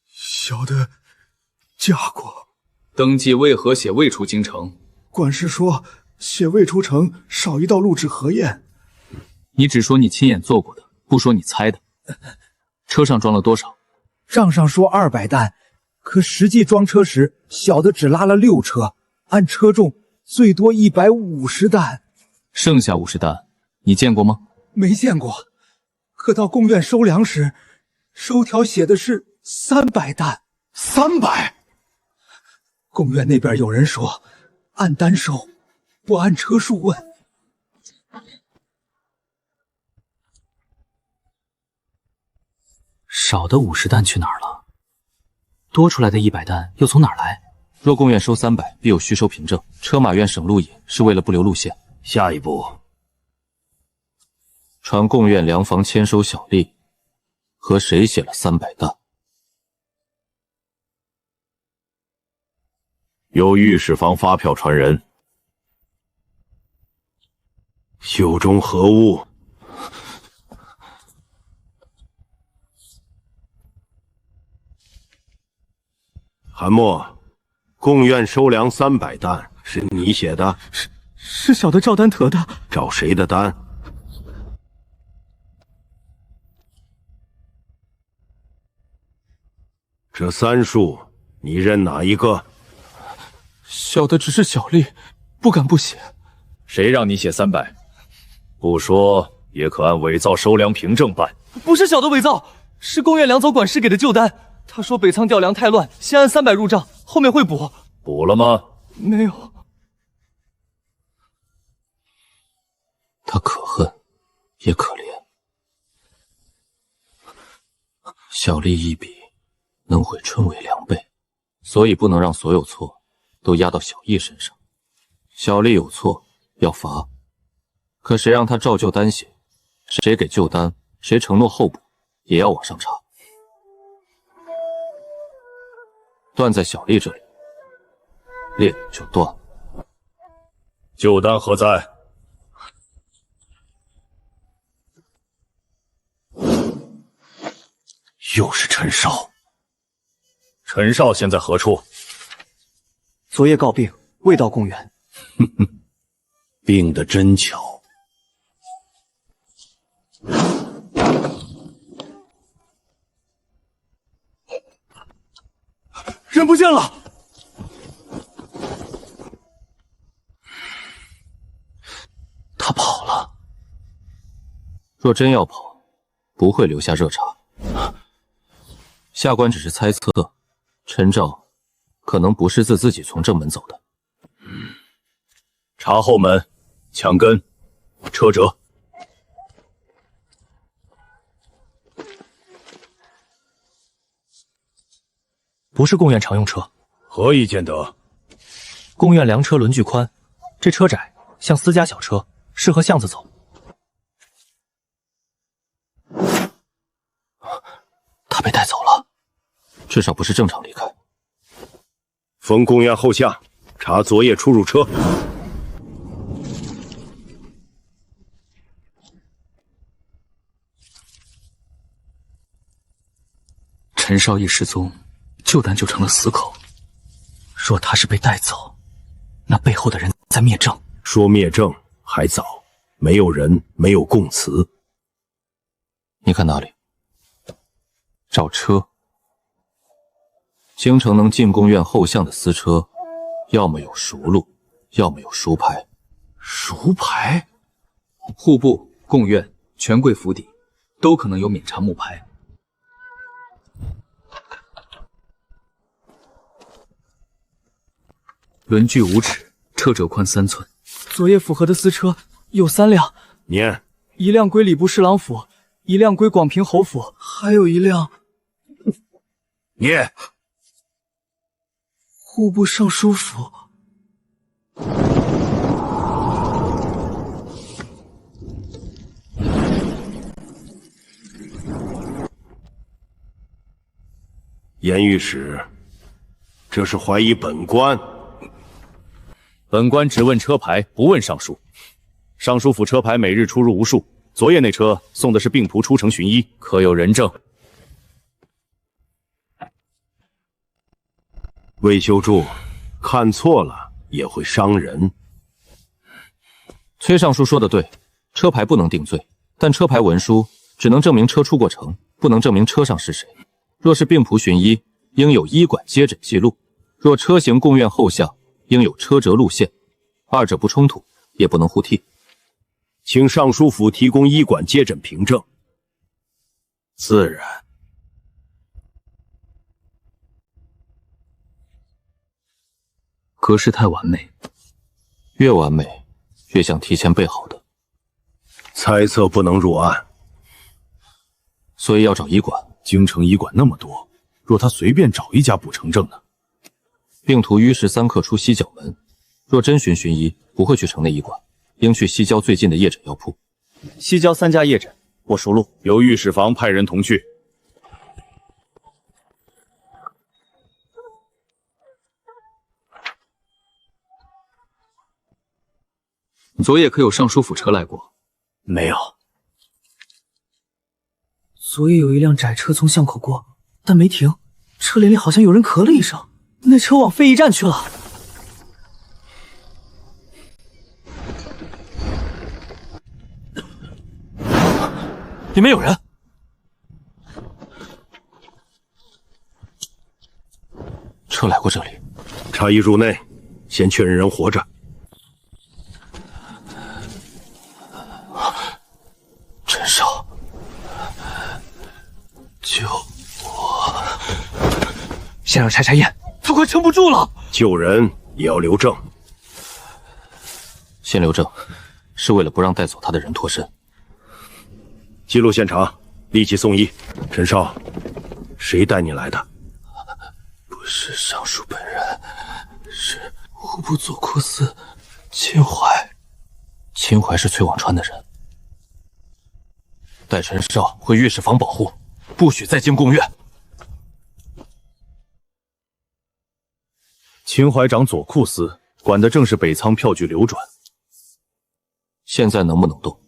小的驾过。登记为何写未出京城？管事说写未出城，少一道录制核验。你只说你亲眼做过的，不说你猜的。车上装了多少？账上说200担，可实际装车时，小的只拉了6车，按车重最多150担。剩下50担，你见过吗？没见过。可到贡院收粮时，收条写的是300担。300？贡院那边有人说，按单收，不按车数问。少的50担去哪儿了？多出来的100担又从哪儿来？若贡院收300，必有虚收凭证。车马院省路引是为了不留路线。下一步，传贡院粮房签收小吏，和谁写了300担？由御史房发票传人。袖中何物？韩墨，贡院收粮300担，是你写的？是小的照单得的。照谁的单？这3数，你认哪一个？小的只是小吏，不敢不写。谁让你写300？不说也可按伪造收粮凭证办。不是小的伪造，是贡院粮走管事给的旧单。他说北仓调粮太乱，先按300入账，后面会补。补了吗？没有。他可恨，也可怜。小吏一笔，能毁春闱2倍，所以不能让所有错都压到小义身上。小吏有错要罚，可谁让他照旧单写，谁给旧单，谁承诺后补，也要往上查。断在小吏这里，裂就断。旧单何在？又是陈少。陈少现在何处？昨夜告病，未到贡院。病得真巧。人不见了。他跑了。若真要跑，不会留下热茶。下官只是猜测，陈照可能不是自己从正门走的。查后门，墙根，车辙。不是贡院常用车，何以见得？贡院粮车轮距宽，这车窄，像私家小车，适合巷子走。他被带走了，至少不是正常离开。封贡院后巷，查昨夜出入车。陈少义失踪，旧单就成了死口。若他是被带走，那背后的人在灭证。说灭证还早，没有人，没有供词。你看哪里？找车。京城能进贡院后巷的私车，要么有熟路，要么有熟牌。熟牌？户部、贡院、权贵府邸都可能有免查木牌。轮距5尺，车辙宽3寸。昨夜府河的私车有3辆，念1辆归礼部侍郎府，1辆归广平侯府，还有1辆念户部尚书府。严御史，这是怀疑本官。本官只问车牌，不问上书。尚书府车牌每日出入无数，昨夜那车送的是病仆出城寻医，可有人证？魏修柱，看错了也会伤人。崔尚书说的对，车牌不能定罪，但车牌文书只能证明车出过城，不能证明车上是谁。若是病仆寻医，应有医馆接诊记录；若车行贡院后巷，应有车辙路线，二者不冲突，也不能互替。请尚书府提供医馆接诊凭证。自然。格式太完美，越完美越像提前备好的。猜测不能入案，所以要找医馆。京城医馆那么多，若他随便找一家不成正呢？病途约时3刻出西角门，若真寻医，不会去城内医馆，应去西郊最近的夜诊药铺。西郊3家夜诊，我熟路，由御史房派人同去。昨夜可有尚书府车来过？没有。昨夜有1辆窄车从巷口过，但没停，车帘里好像有人咳了一声，那车往废驿站去了。里面有人。车来过这里，差役入内，先确认人活着。陈少，救我！先让柴烟，他快撑不住了。救人也要留证。先留证，是为了不让带走他的人脱身。记录现场，立即送医。陈少，谁带你来的？不是尚书本人，是户部左库司秦淮。秦淮是崔广川的人，带陈少回御史房保护，不许再进贡院。秦淮长左库司，管的正是北仓票据流转。现在能不能动？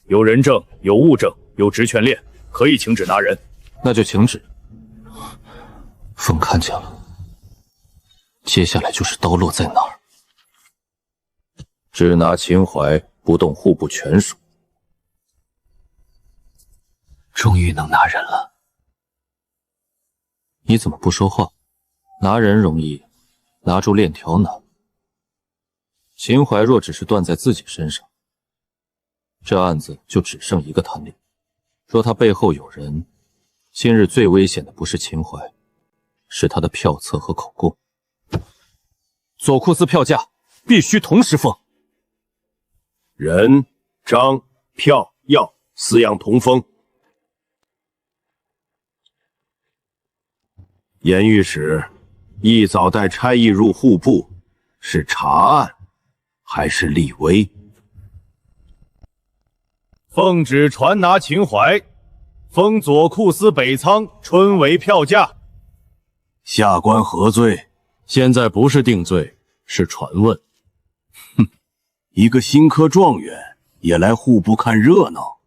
有人证，有物证，有职权链，可以请旨拿人。那就请旨。凤看见了，接下来就是刀落在哪儿。只拿秦淮，不动户部权属。终于能拿人了。你怎么不说话？拿人容易，拿住链条难。秦淮若只是断在自己身上，这案子就只剩一个贪吏。若他背后有人，今日最危险的不是秦淮，是他的票册和口供。左库司票价必须同时封。人、章、票、药4样同封。严御史，一早带差役入户部，是查案还是立威？奉旨传拿秦淮，封左库司北仓春为票价。下官何罪？现在不是定罪，是传问。哼，一个新科状元也来户部看热闹？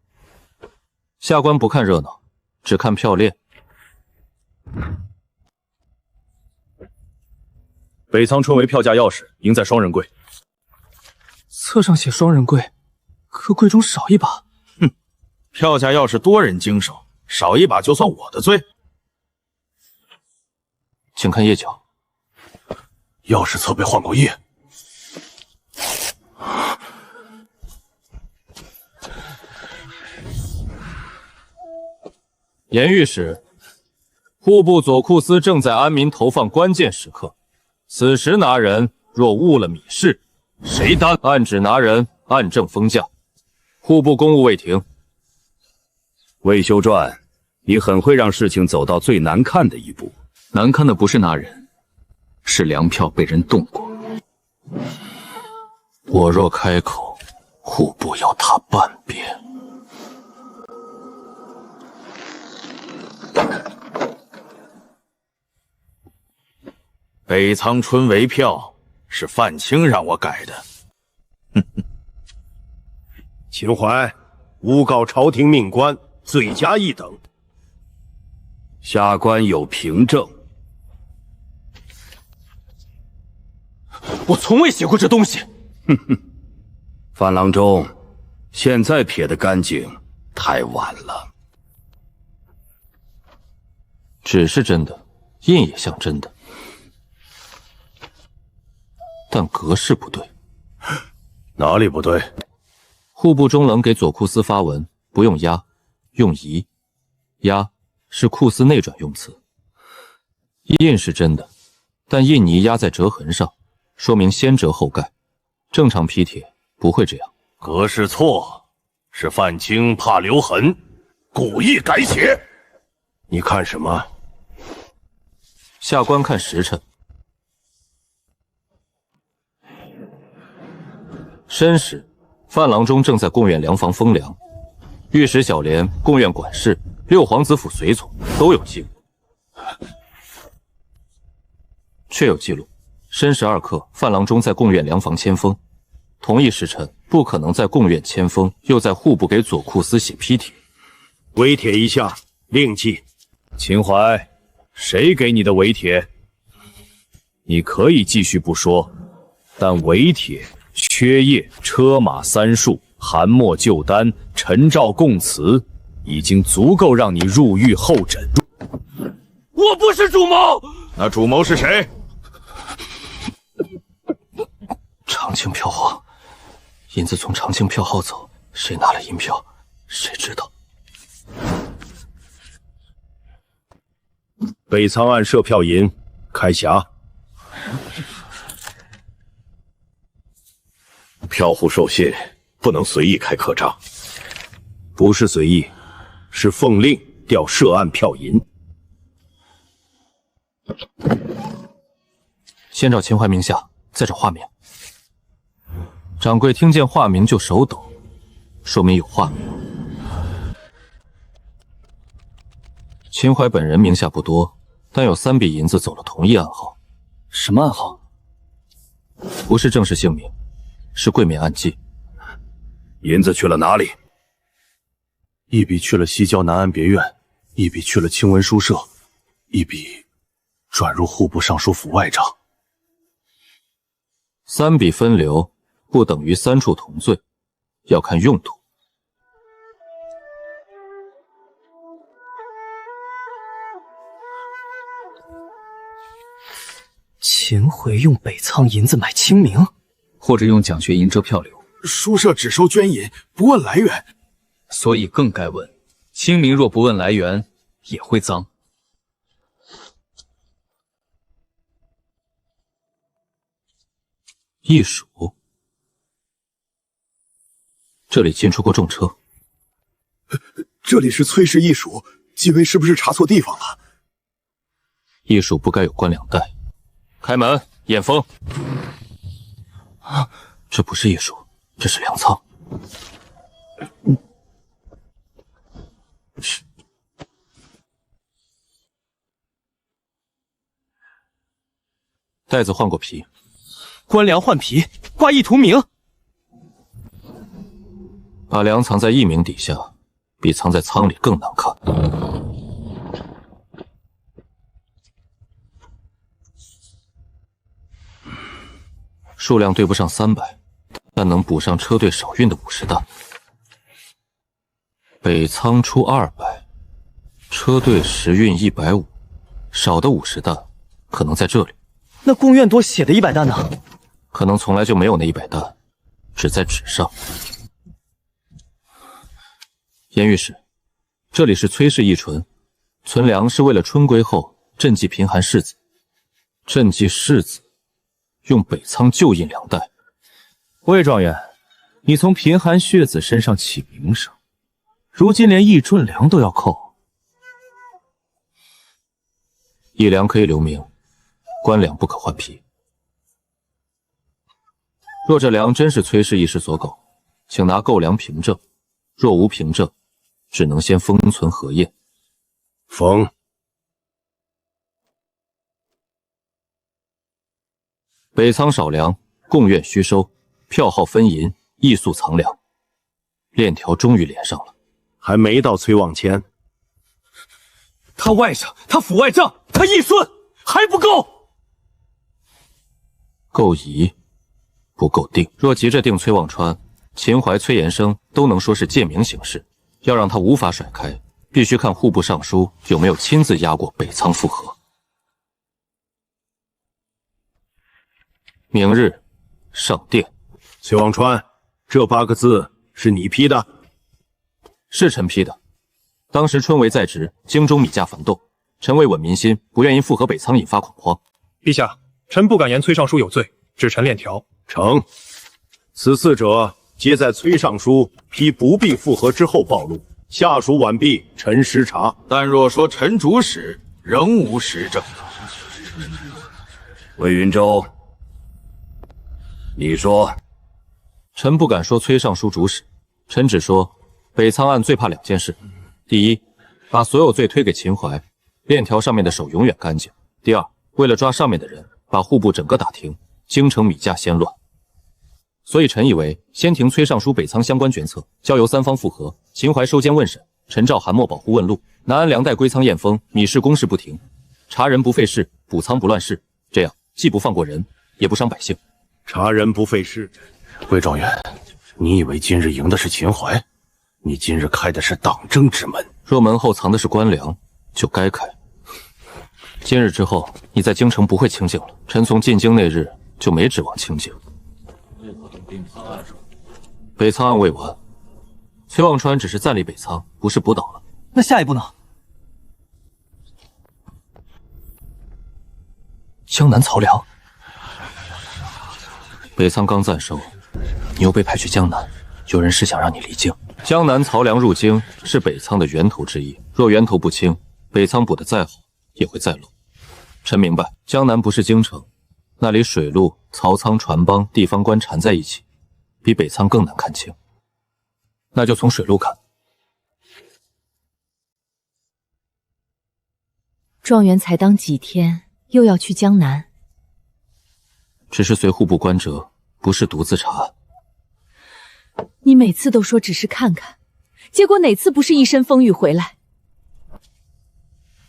下官不看热闹，只看票链。北仓春为票价钥匙赢在双人柜。册上写双人柜，可柜中少一把。哼，票价钥匙多人经手，少一把就算我的罪。请看页角，钥匙册被换过页。严御史，户部左库司正在安民投放关键时刻，此时拿人若误了米事，谁担？按旨拿人，按正封价。户部公务未停。魏修传，你很会让事情走到最难看的一步。难堪的不是拿人，是粮票被人动过。我若开口，户部要他半边。北仓春为票是范青让我改的。哼哼，秦淮诬告朝廷命官，罪加一等。下官有凭证。我从未写过这东西。哼哼，范郎中，现在撇得干净，太晚了。纸是真的，印也像真的，但格式不对。哪里不对？户部中冷给左库司发文，不用押，用移。押是库司内转用词。印是真的，但印泥压在折痕上，说明先折后盖。正常批帖不会这样。格式错，是范青怕留痕，故意改写。你看什么？下官看时辰。申时，范郎中正在贡院粮房封粮，御史小连、贡院管事、六皇子府随从都有记录。确有记录，申时2刻，范郎中在贡院粮房签封。同一时辰，不可能在贡院签封，又在户部给左库司写批帖。围帖一下，另记。秦淮，谁给你的围帖？你可以继续不说，但围帖、缺页、车马3数、函墨旧单、陈照供词，已经足够让你入狱候诊。我不是主谋。那主谋是谁？长青票荒，银子从长青票号走，谁拿了银票，谁知道。北仓案设票银，开匣。票户受信，不能随意开客账。不是随意，是奉令调涉案票银。先找秦淮名下，再找化名。掌柜听见化名就手抖，说明有化名。秦淮本人名下不多，但有3笔银子走了同一暗号。什么暗号？不是正式姓名，是柜面暗记。银子去了哪里？一笔去了西郊南安别院，一笔去了清文书社，一笔转入户部尚书府外账。 3笔分流不等于3处同罪，要看用途。秦桧用北仓银子买清明，或者用奖学银遮票流。书社只收捐银，不问来源，所以更该问：清明若不问来源，也会脏。一数，这里进出过重车。这里是崔氏驿署，几位是不是查错地方了？驿署不该有官粮袋。开门，验封。这不是驿署，这是粮仓。袋子换过皮，官粮换皮，挂异图名。把粮藏在异名底下，比藏在仓里更难看。数量对不上300，但能补上车队少运的50担。北仓出200，车队实运150，少的50担可能在这里。那宫院多写的100担呢？可能从来就没有那100担，只在纸上。严御史，这里是崔氏驿存，存粮是为了春归后赈济贫寒士子。赈济士子，用北仓旧印粮袋。魏状元，你从贫寒血子身上起名声，如今连驿赈粮都要扣。驿粮可以留名，官粮不可换皮。若这粮真是崔氏驿使所购，请拿购粮凭证；若无凭证，只能先封存核验。封。北仓少粮，贡院虚收，票号分银，驿粟藏粮。链条终于连上了，还没到崔望谦。他外甥，他府外账，他义孙，还不够。够疑，不够定。若急着定崔望川、秦淮、崔延生都能说是借名行事，要让他无法甩开，必须看户部尚书有没有亲自压过北仓复核。明日上殿。崔望川，这8个字是你批的？是臣批的。当时春闱在职，京中米价繁动，臣为稳民心，不愿因复合北仓引发恐慌。陛下，臣不敢言崔尚书有罪，只陈链条。成。此4者皆在崔尚书批不必复核之后暴露，下属晚毕，臣实查。但若说陈主使仍无实证。魏云州，你说。臣不敢说崔尚书主使，臣只说北仓案最怕2件事：第一，把所有罪推给秦淮，链条上面的手永远干净；第二，为了抓上面的人，把户部整个打停，京城米价先乱。所以臣以为，先停崔尚书北仓相关决策，交由3方复核，秦淮收监问审，陈召韩墨保护问路，南安粮袋归仓验封，米市公事不停，查人不费事，补仓不乱事，这样既不放过人，也不伤百姓。查人不费事。魏状元，你以为今日赢的是秦淮？你今日开的是党争之门。若门后藏的是官粮，就该开。今日之后，你在京城不会清静了。臣从进京那日就没指望清静。北仓案未完，崔望川只是暂立北仓，不是补倒了。那下一步呢？江南漕粮。北仓刚暂收，你又被派去江南，有人是想让你离京。江南漕粮入京是北仓的源头之一，若源头不清，北仓补得再好也会再漏。臣明白，江南不是京城，那里水陆、漕仓、船帮、地方官缠在一起，比北仓更难看清。那就从水路看。状元才当几天，又要去江南？只是随户部官折，不是独自查案。你每次都说只是看看，结果哪次不是一身风雨回来？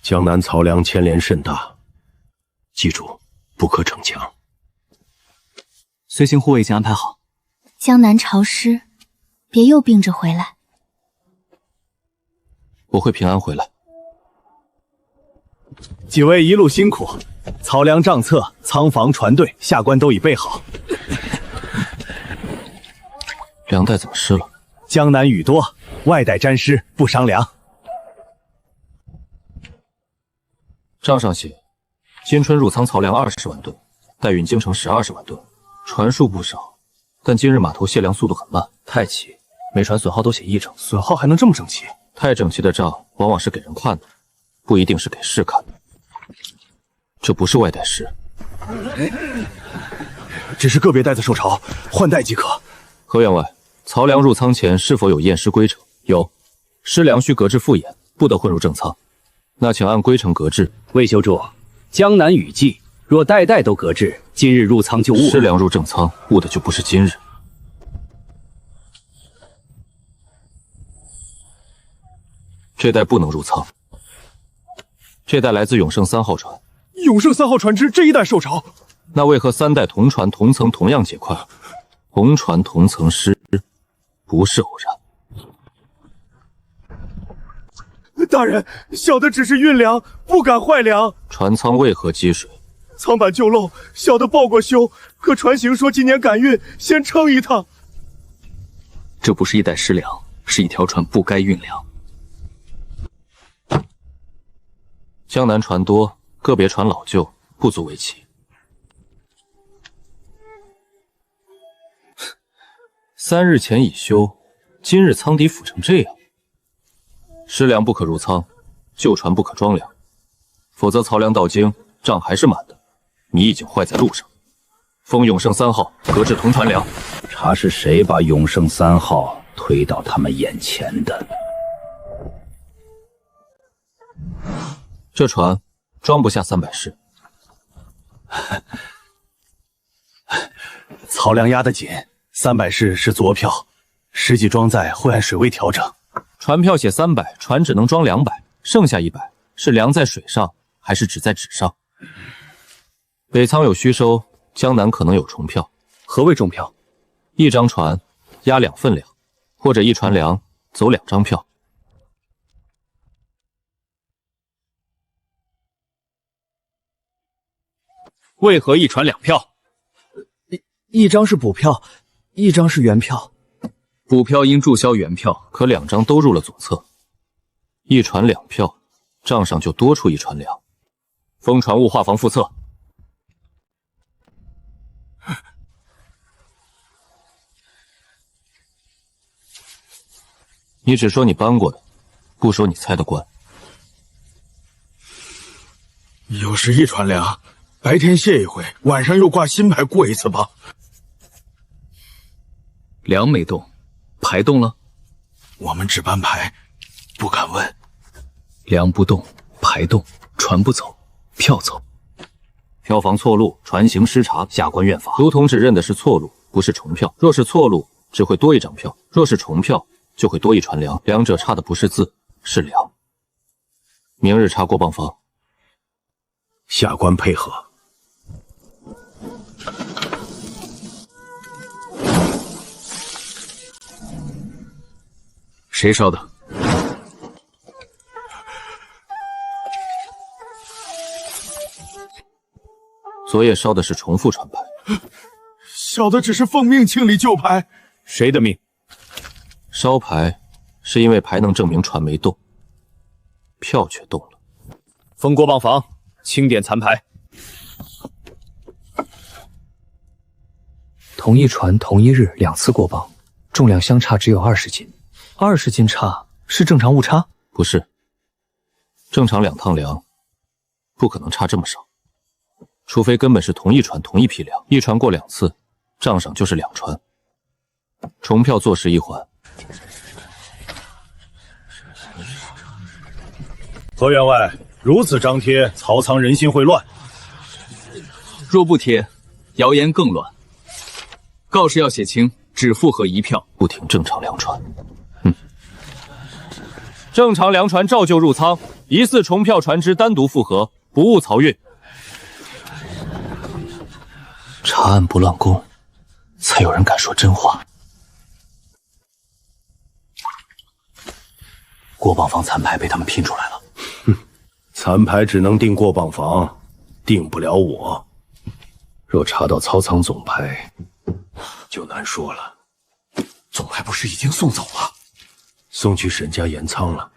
江南漕粮牵连甚大，记住，不可逞强。随行护卫已经安排好。江南潮湿，别又病着回来。我会平安回来。几位一路辛苦，漕粮账册、仓房、船队、下官都已备好。粮袋怎么湿了？江南雨多，外带沾湿，不伤粮。账上写，今春入仓漕粮20万吨，待运京城10-20万吨，船数不少，但今日码头卸粮速度很慢。太奇，每船损耗都写1整，损耗还能这么整齐？太整齐的账往往是给人看的，不一定是给士看的。这不是外带师，只是个别袋子受潮，换袋即可。何员外，曹粮入仓前是否有验尸规程？有，尸粮需隔至复验，不得混入正仓。那请按规程隔至。魏修筑，江南雨季，若袋袋都隔至，今日入仓就误。尸粮入正仓，误的就不是今日。这袋不能入仓，这袋来自永盛3号船。永盛3号船只这一袋受潮，那为何3袋同船同层同样结块？同船同层失，不是偶然。大人，小的只是运粮，不敢坏粮。船舱为何积水？舱板旧漏，小的报过修，可船行说今年赶运，先撑一趟。这不是一袋失粮，是一条船不该运粮。江南船多，个别船老旧，不足为奇。3日前已修，今日舱底腐成这样。失粮不可入仓，旧船不可装粮，否则漕粮到京，账还是满的。你已经坏在路上。封永盛3号，隔至同船粮。查是谁把永盛3号推到他们眼前的？这船装不下300石。漕粮压得紧，300石是佐票，实际装载会按水位调整。船票写300，船只能装200，剩下100是粮在水上，还是只在纸上？北仓有虚收，江南可能有重票。何谓重票？一张船押2份粮，或者一船粮走2张票。为何一船2票？一张是补票，一张是原票。补票应注销原票，可2张都入了左侧，一船2票，账上就多出一船粮。封船务画房复册。你只说你搬过的，不说你猜的官。又是一船粮，白天卸一回，晚上又挂新牌过一次吧。粮没动，牌动了。我们只搬牌，不敢问。粮不动，牌动，船不走，票走。票房错路，船行失察，下官愿罚。卢同志认的是错路，不是重票。若是错路，只会多一张票；若是重票，就会多一船粮。两者差的不是字，是粮。明日查过磅房。下官配合。谁烧的？昨夜烧的是重复船牌。小的只是奉命清理旧牌。谁的命？烧牌是因为牌能证明船没动，票却动了。封过磅房，清点残牌。同一船同一日2次过磅，重量相差只有20斤。20斤差是正常误差？不是，正常2趟粮不可能差这么少，除非根本是同一船同一批粮，一船过2次，账上就是2船。重票坐实一环。何员外，如此张贴，曹仓人心会乱。若不贴，谣言更乱。告示要写清，只复核1票，不停正常粮船。正常粮船照旧入仓，疑似重票船只单独复核，不误漕运。查案不乱供，才有人敢说真话。过磅房残牌被他们拼出来了。残牌只能定过磅房，定不了我。若查到曹仓总牌，就难说了。总牌不是已经送走了？送去沈家盐仓了。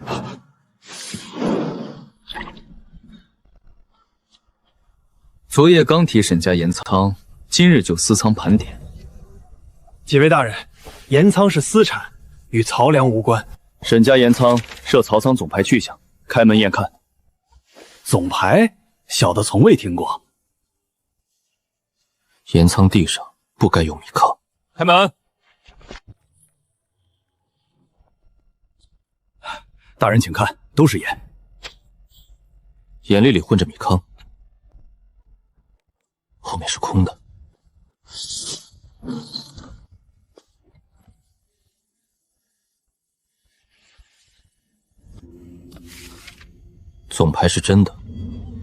昨夜刚提沈家盐仓，今日就私仓盘点。几位大人，盐仓是私产，与曹良无关。沈家盐仓设曹仓总牌去向，开门验看。总牌，小的从未听过。盐仓地上不该有米糠。开门。大人请看，都是盐。眼粒里混着米糠，后面是空的。总牌是真的，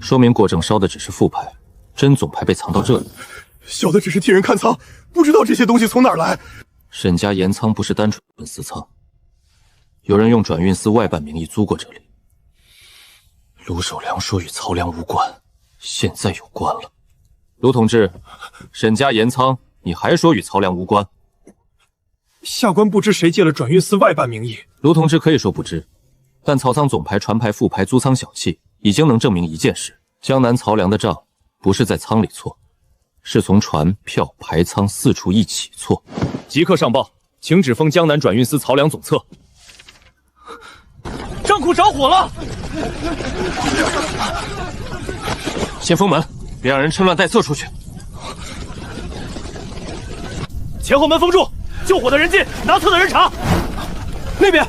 说明郭正烧的只是副牌，真总牌被藏到这里。小的只是替人看仓，不知道这些东西从哪儿来。沈家盐仓不是单纯私仓，有人用转运司外办名义租过这里。卢守良说与曹良无关，现在有关了。卢同志，沈家盐仓，你还说与曹良无关？下官不知谁借了转运司外办名义。卢同志可以说不知，但曹仓总牌、船牌、副牌租仓小气，已经能证明一件事：江南曹良的账不是在仓里错，是从船票、牌仓四处一起错。即刻上报，请指封江南转运司曹良总策。账库着火了！先封门，别让人趁乱带册出去。前后门封住，救火的人进，拿册的人查。那边。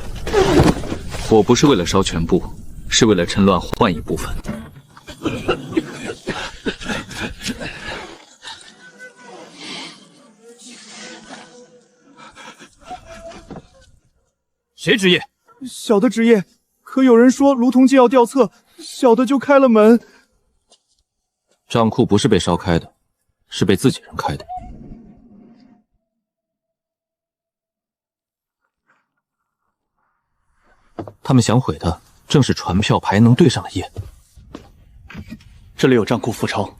火不是为了烧全部，是为了趁乱换一部分。谁执业？小的执业。可有人说卢同济要调册，小的就开了门。账库不是被烧开的，是被自己人开的。他们想毁的正是船票牌能对上的页。这里有账库复钞，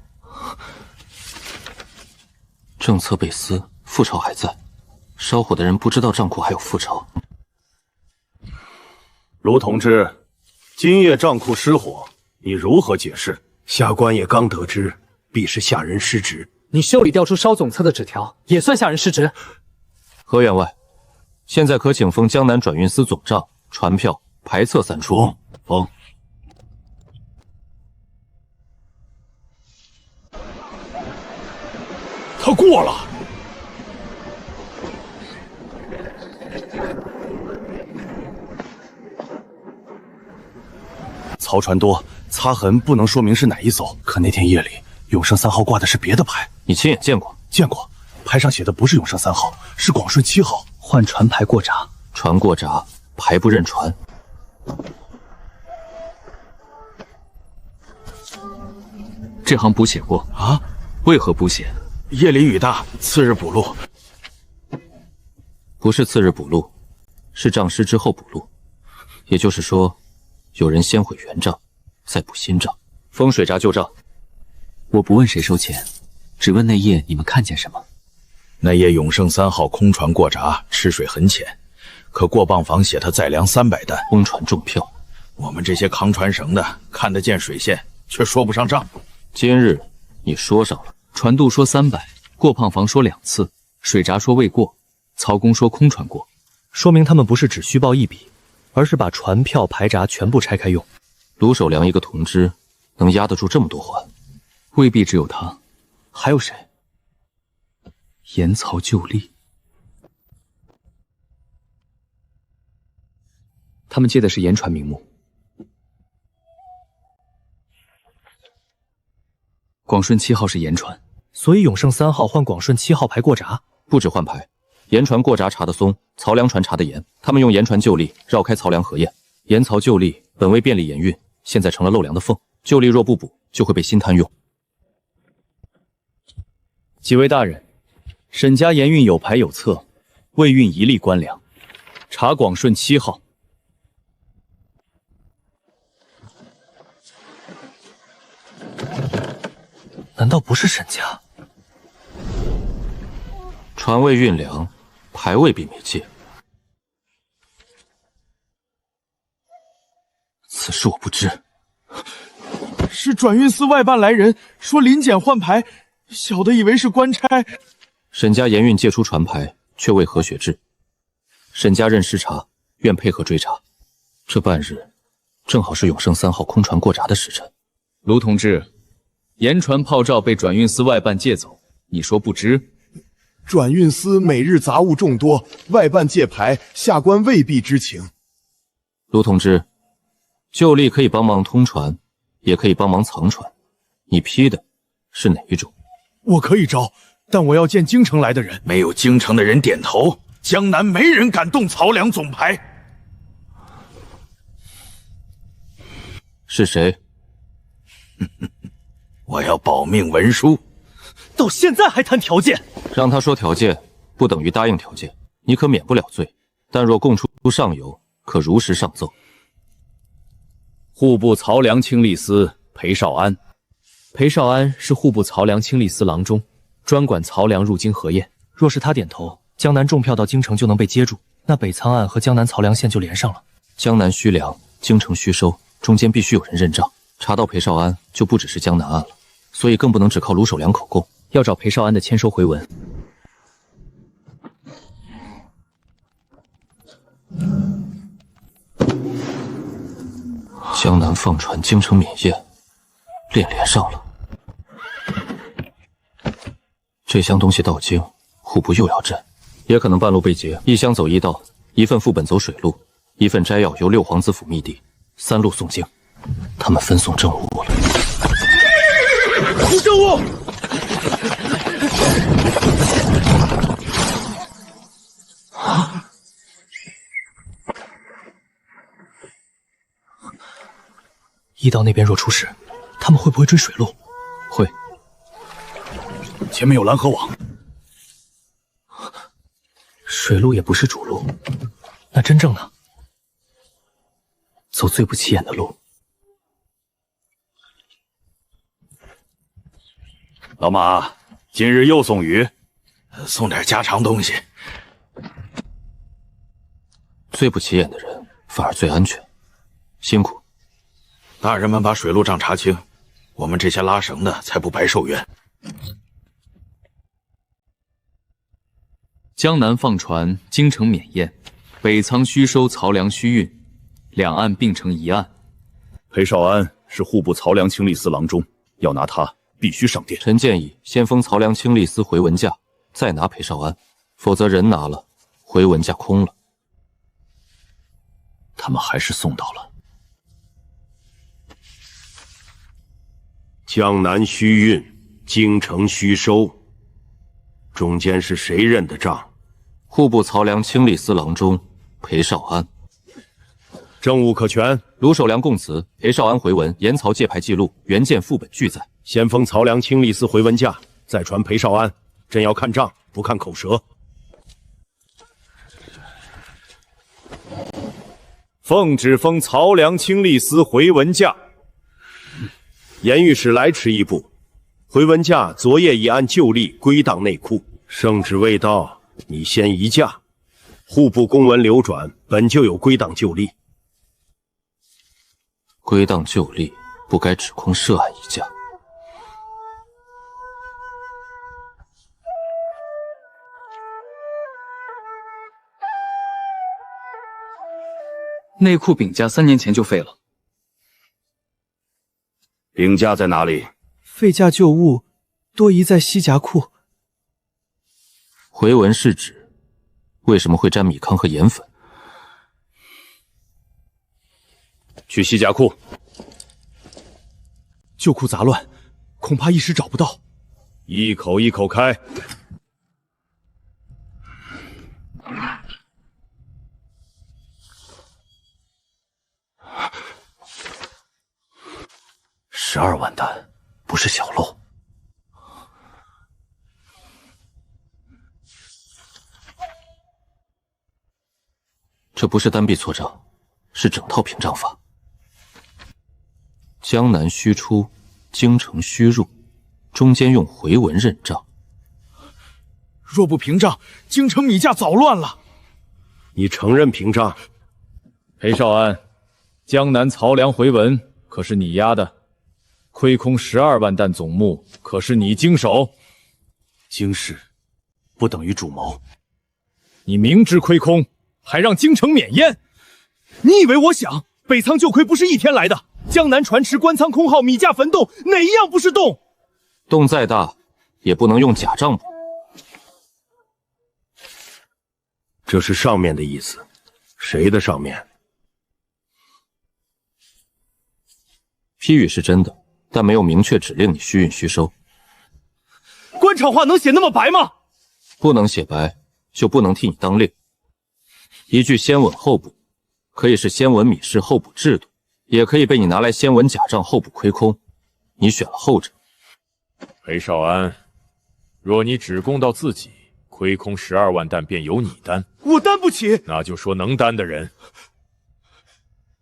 政策被撕，复钞还在，烧火的人不知道账库还有复钞。卢同志，今夜账库失火，你如何解释？下官也刚得知，必是下人失职。你袖里调出烧总策的纸条，也算下人失职。何员外，现在可请封江南转运司总账、船票、牌册3处。封。他过了。曹船多，擦痕不能说明是哪一艘。可那天夜里，永盛3号挂的是别的牌，你亲眼见过？见过，牌上写的不是永盛3号，是广顺7号。换船牌过闸，船过闸，牌不认船。这行补写过啊？为何补写？夜里雨大，次日补录。不是次日补录，是账失之后补录。也就是说，有人先毁原账，再补新账。封水闸旧账。我不问谁收钱，只问那夜你们看见什么？那夜永盛3号空船过闸，吃水很浅，可过磅房写他载粮300担，空船中票。我们这些扛船绳的看得见水线，却说不上账。今日你说上了，船渡说300，过磅房说2次，水闸说未过，曹公说空船过，说明他们不是只虚报一笔，而是把船票、牌闸全部拆开用。卢守良一个同知，能压得住这么多环？未必只有他，还有谁？严曹旧吏，他们借的是盐船名目。广顺7号是盐船，所以永盛3号换广顺7号牌过闸。不止换牌，盐船过闸查得松，曹良船查得严。他们用盐船旧吏绕开曹良核验。盐曹旧吏本为便利盐运，现在成了漏粮的缝。旧吏若不补，就会被新摊用。几位大人，沈家盐运有牌有册，未运一粒官粮，查广顺7号。难道不是沈家？船未运粮，牌未必没借。此事我不知。是转运司外办来人说临检换牌，小的以为是官差。沈家盐运借出船牌，却为何血制？沈家任视察，愿配合追查。这半日正好是永盛3号空船过闸的时辰。卢同志，盐船炮照被转运司外办借走，你说不知？转运司每日杂物众多，外办借牌，下官未必知情。卢同志，旧吏可以帮忙通传，也可以帮忙藏传，你批的是哪一种？我可以招，但我要见京城来的人。没有京城的人点头，江南没人敢动曹良总牌。是谁？我要保命文书。到现在还谈条件？让他说条件，不等于答应条件。你可免不了罪，但若供出上游，可如实上奏。户部曹良清吏司裴少安。裴少安是户部曹良清吏司郎中，专管曹良入京核验。若是他点头，江南重票到京城就能被接住，那北仓案和江南曹良县就连上了。江南虚粮，京城虚收，中间必须有人认账。查到裴少安，就不只是江南案了，所以更不能只靠卢守良口供，要找裴少安的签收回文。江南放船，京城免验，连上了。这箱东西到京，户部又要震，也可能半路被劫。一箱走一道，一份副本走水路，一份摘要由六皇子府密递，3路送京。他们分送政务了。出政务！一道那边若出事，他们会不会追水路？会。前面有蓝河网，水路也不是主路，那真正呢？走最不起眼的路。老马，今日又送鱼，送点家常东西。最不起眼的人反而最安全，辛苦。大人们把水路账查清，我们这些拉绳的才不白受冤。江南放船，京城免验，北仓虚收，曹良虚运，两案并成一案。裴少安是户部曹良清吏司郎中，要拿他必须上殿。臣建议先封曹良清吏司回文价，再拿裴少安，否则人拿了，回文价空了。他们还是送到了。江南虚运，京城虚收，中间是谁认的账？户部曹良清吏司郎中裴少安。政务可全。卢守良供词，裴少安回文，盐曹借牌记录、原件副本俱在。先封曹良清吏司回文价，再传裴少安。朕要看账，不看口舌。奉旨封曹良清吏司回文价。严御史来迟一步，回文价昨夜已按旧例归档内库，圣旨未到，你先移驾。户部公文流转，本就有归档旧例。归档旧例，不该指控涉案一家。内库丙价3年前就废了。丙价在哪里？废价旧物多移在西夹库。回文是指为什么会沾米糠和盐粉？去西夹库。旧库杂乱，恐怕一时找不到。一口一口开。12万担，不是小漏。这不是单笔错账，是整套平账法。江南虚出，京城虚入，中间用回文认账。若不平账，京城米价早乱了。你承认平账？裴少安，江南曹良回文可是你押的？亏空12万担总目，可是你经手？经事不等于主谋。你明知亏空，还让京城免烟。你以为我想北仓旧亏不是一天来的？江南船池、官仓空号、米价坟洞，哪一样不是洞？洞再大，也不能用假账簿。这是上面的意思，谁的上面？批语是真的，但没有明确指令你虚运虚收。官场话能写那么白吗？不能写白，就不能替你当令。一句先稳后补，可以是先稳米氏后补制度，也可以被你拿来先稳假账后补亏空。你选了后者。裴少安，若你只供到自己，亏空12万担便由你担。我担不起。那就说能担的人。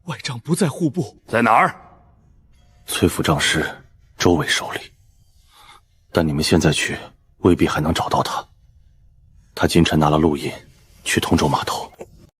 外账不在户部，在哪儿？崔府账师周伟手里。但你们现在去，未必还能找到他。他今晨拿了录音，去通州码头。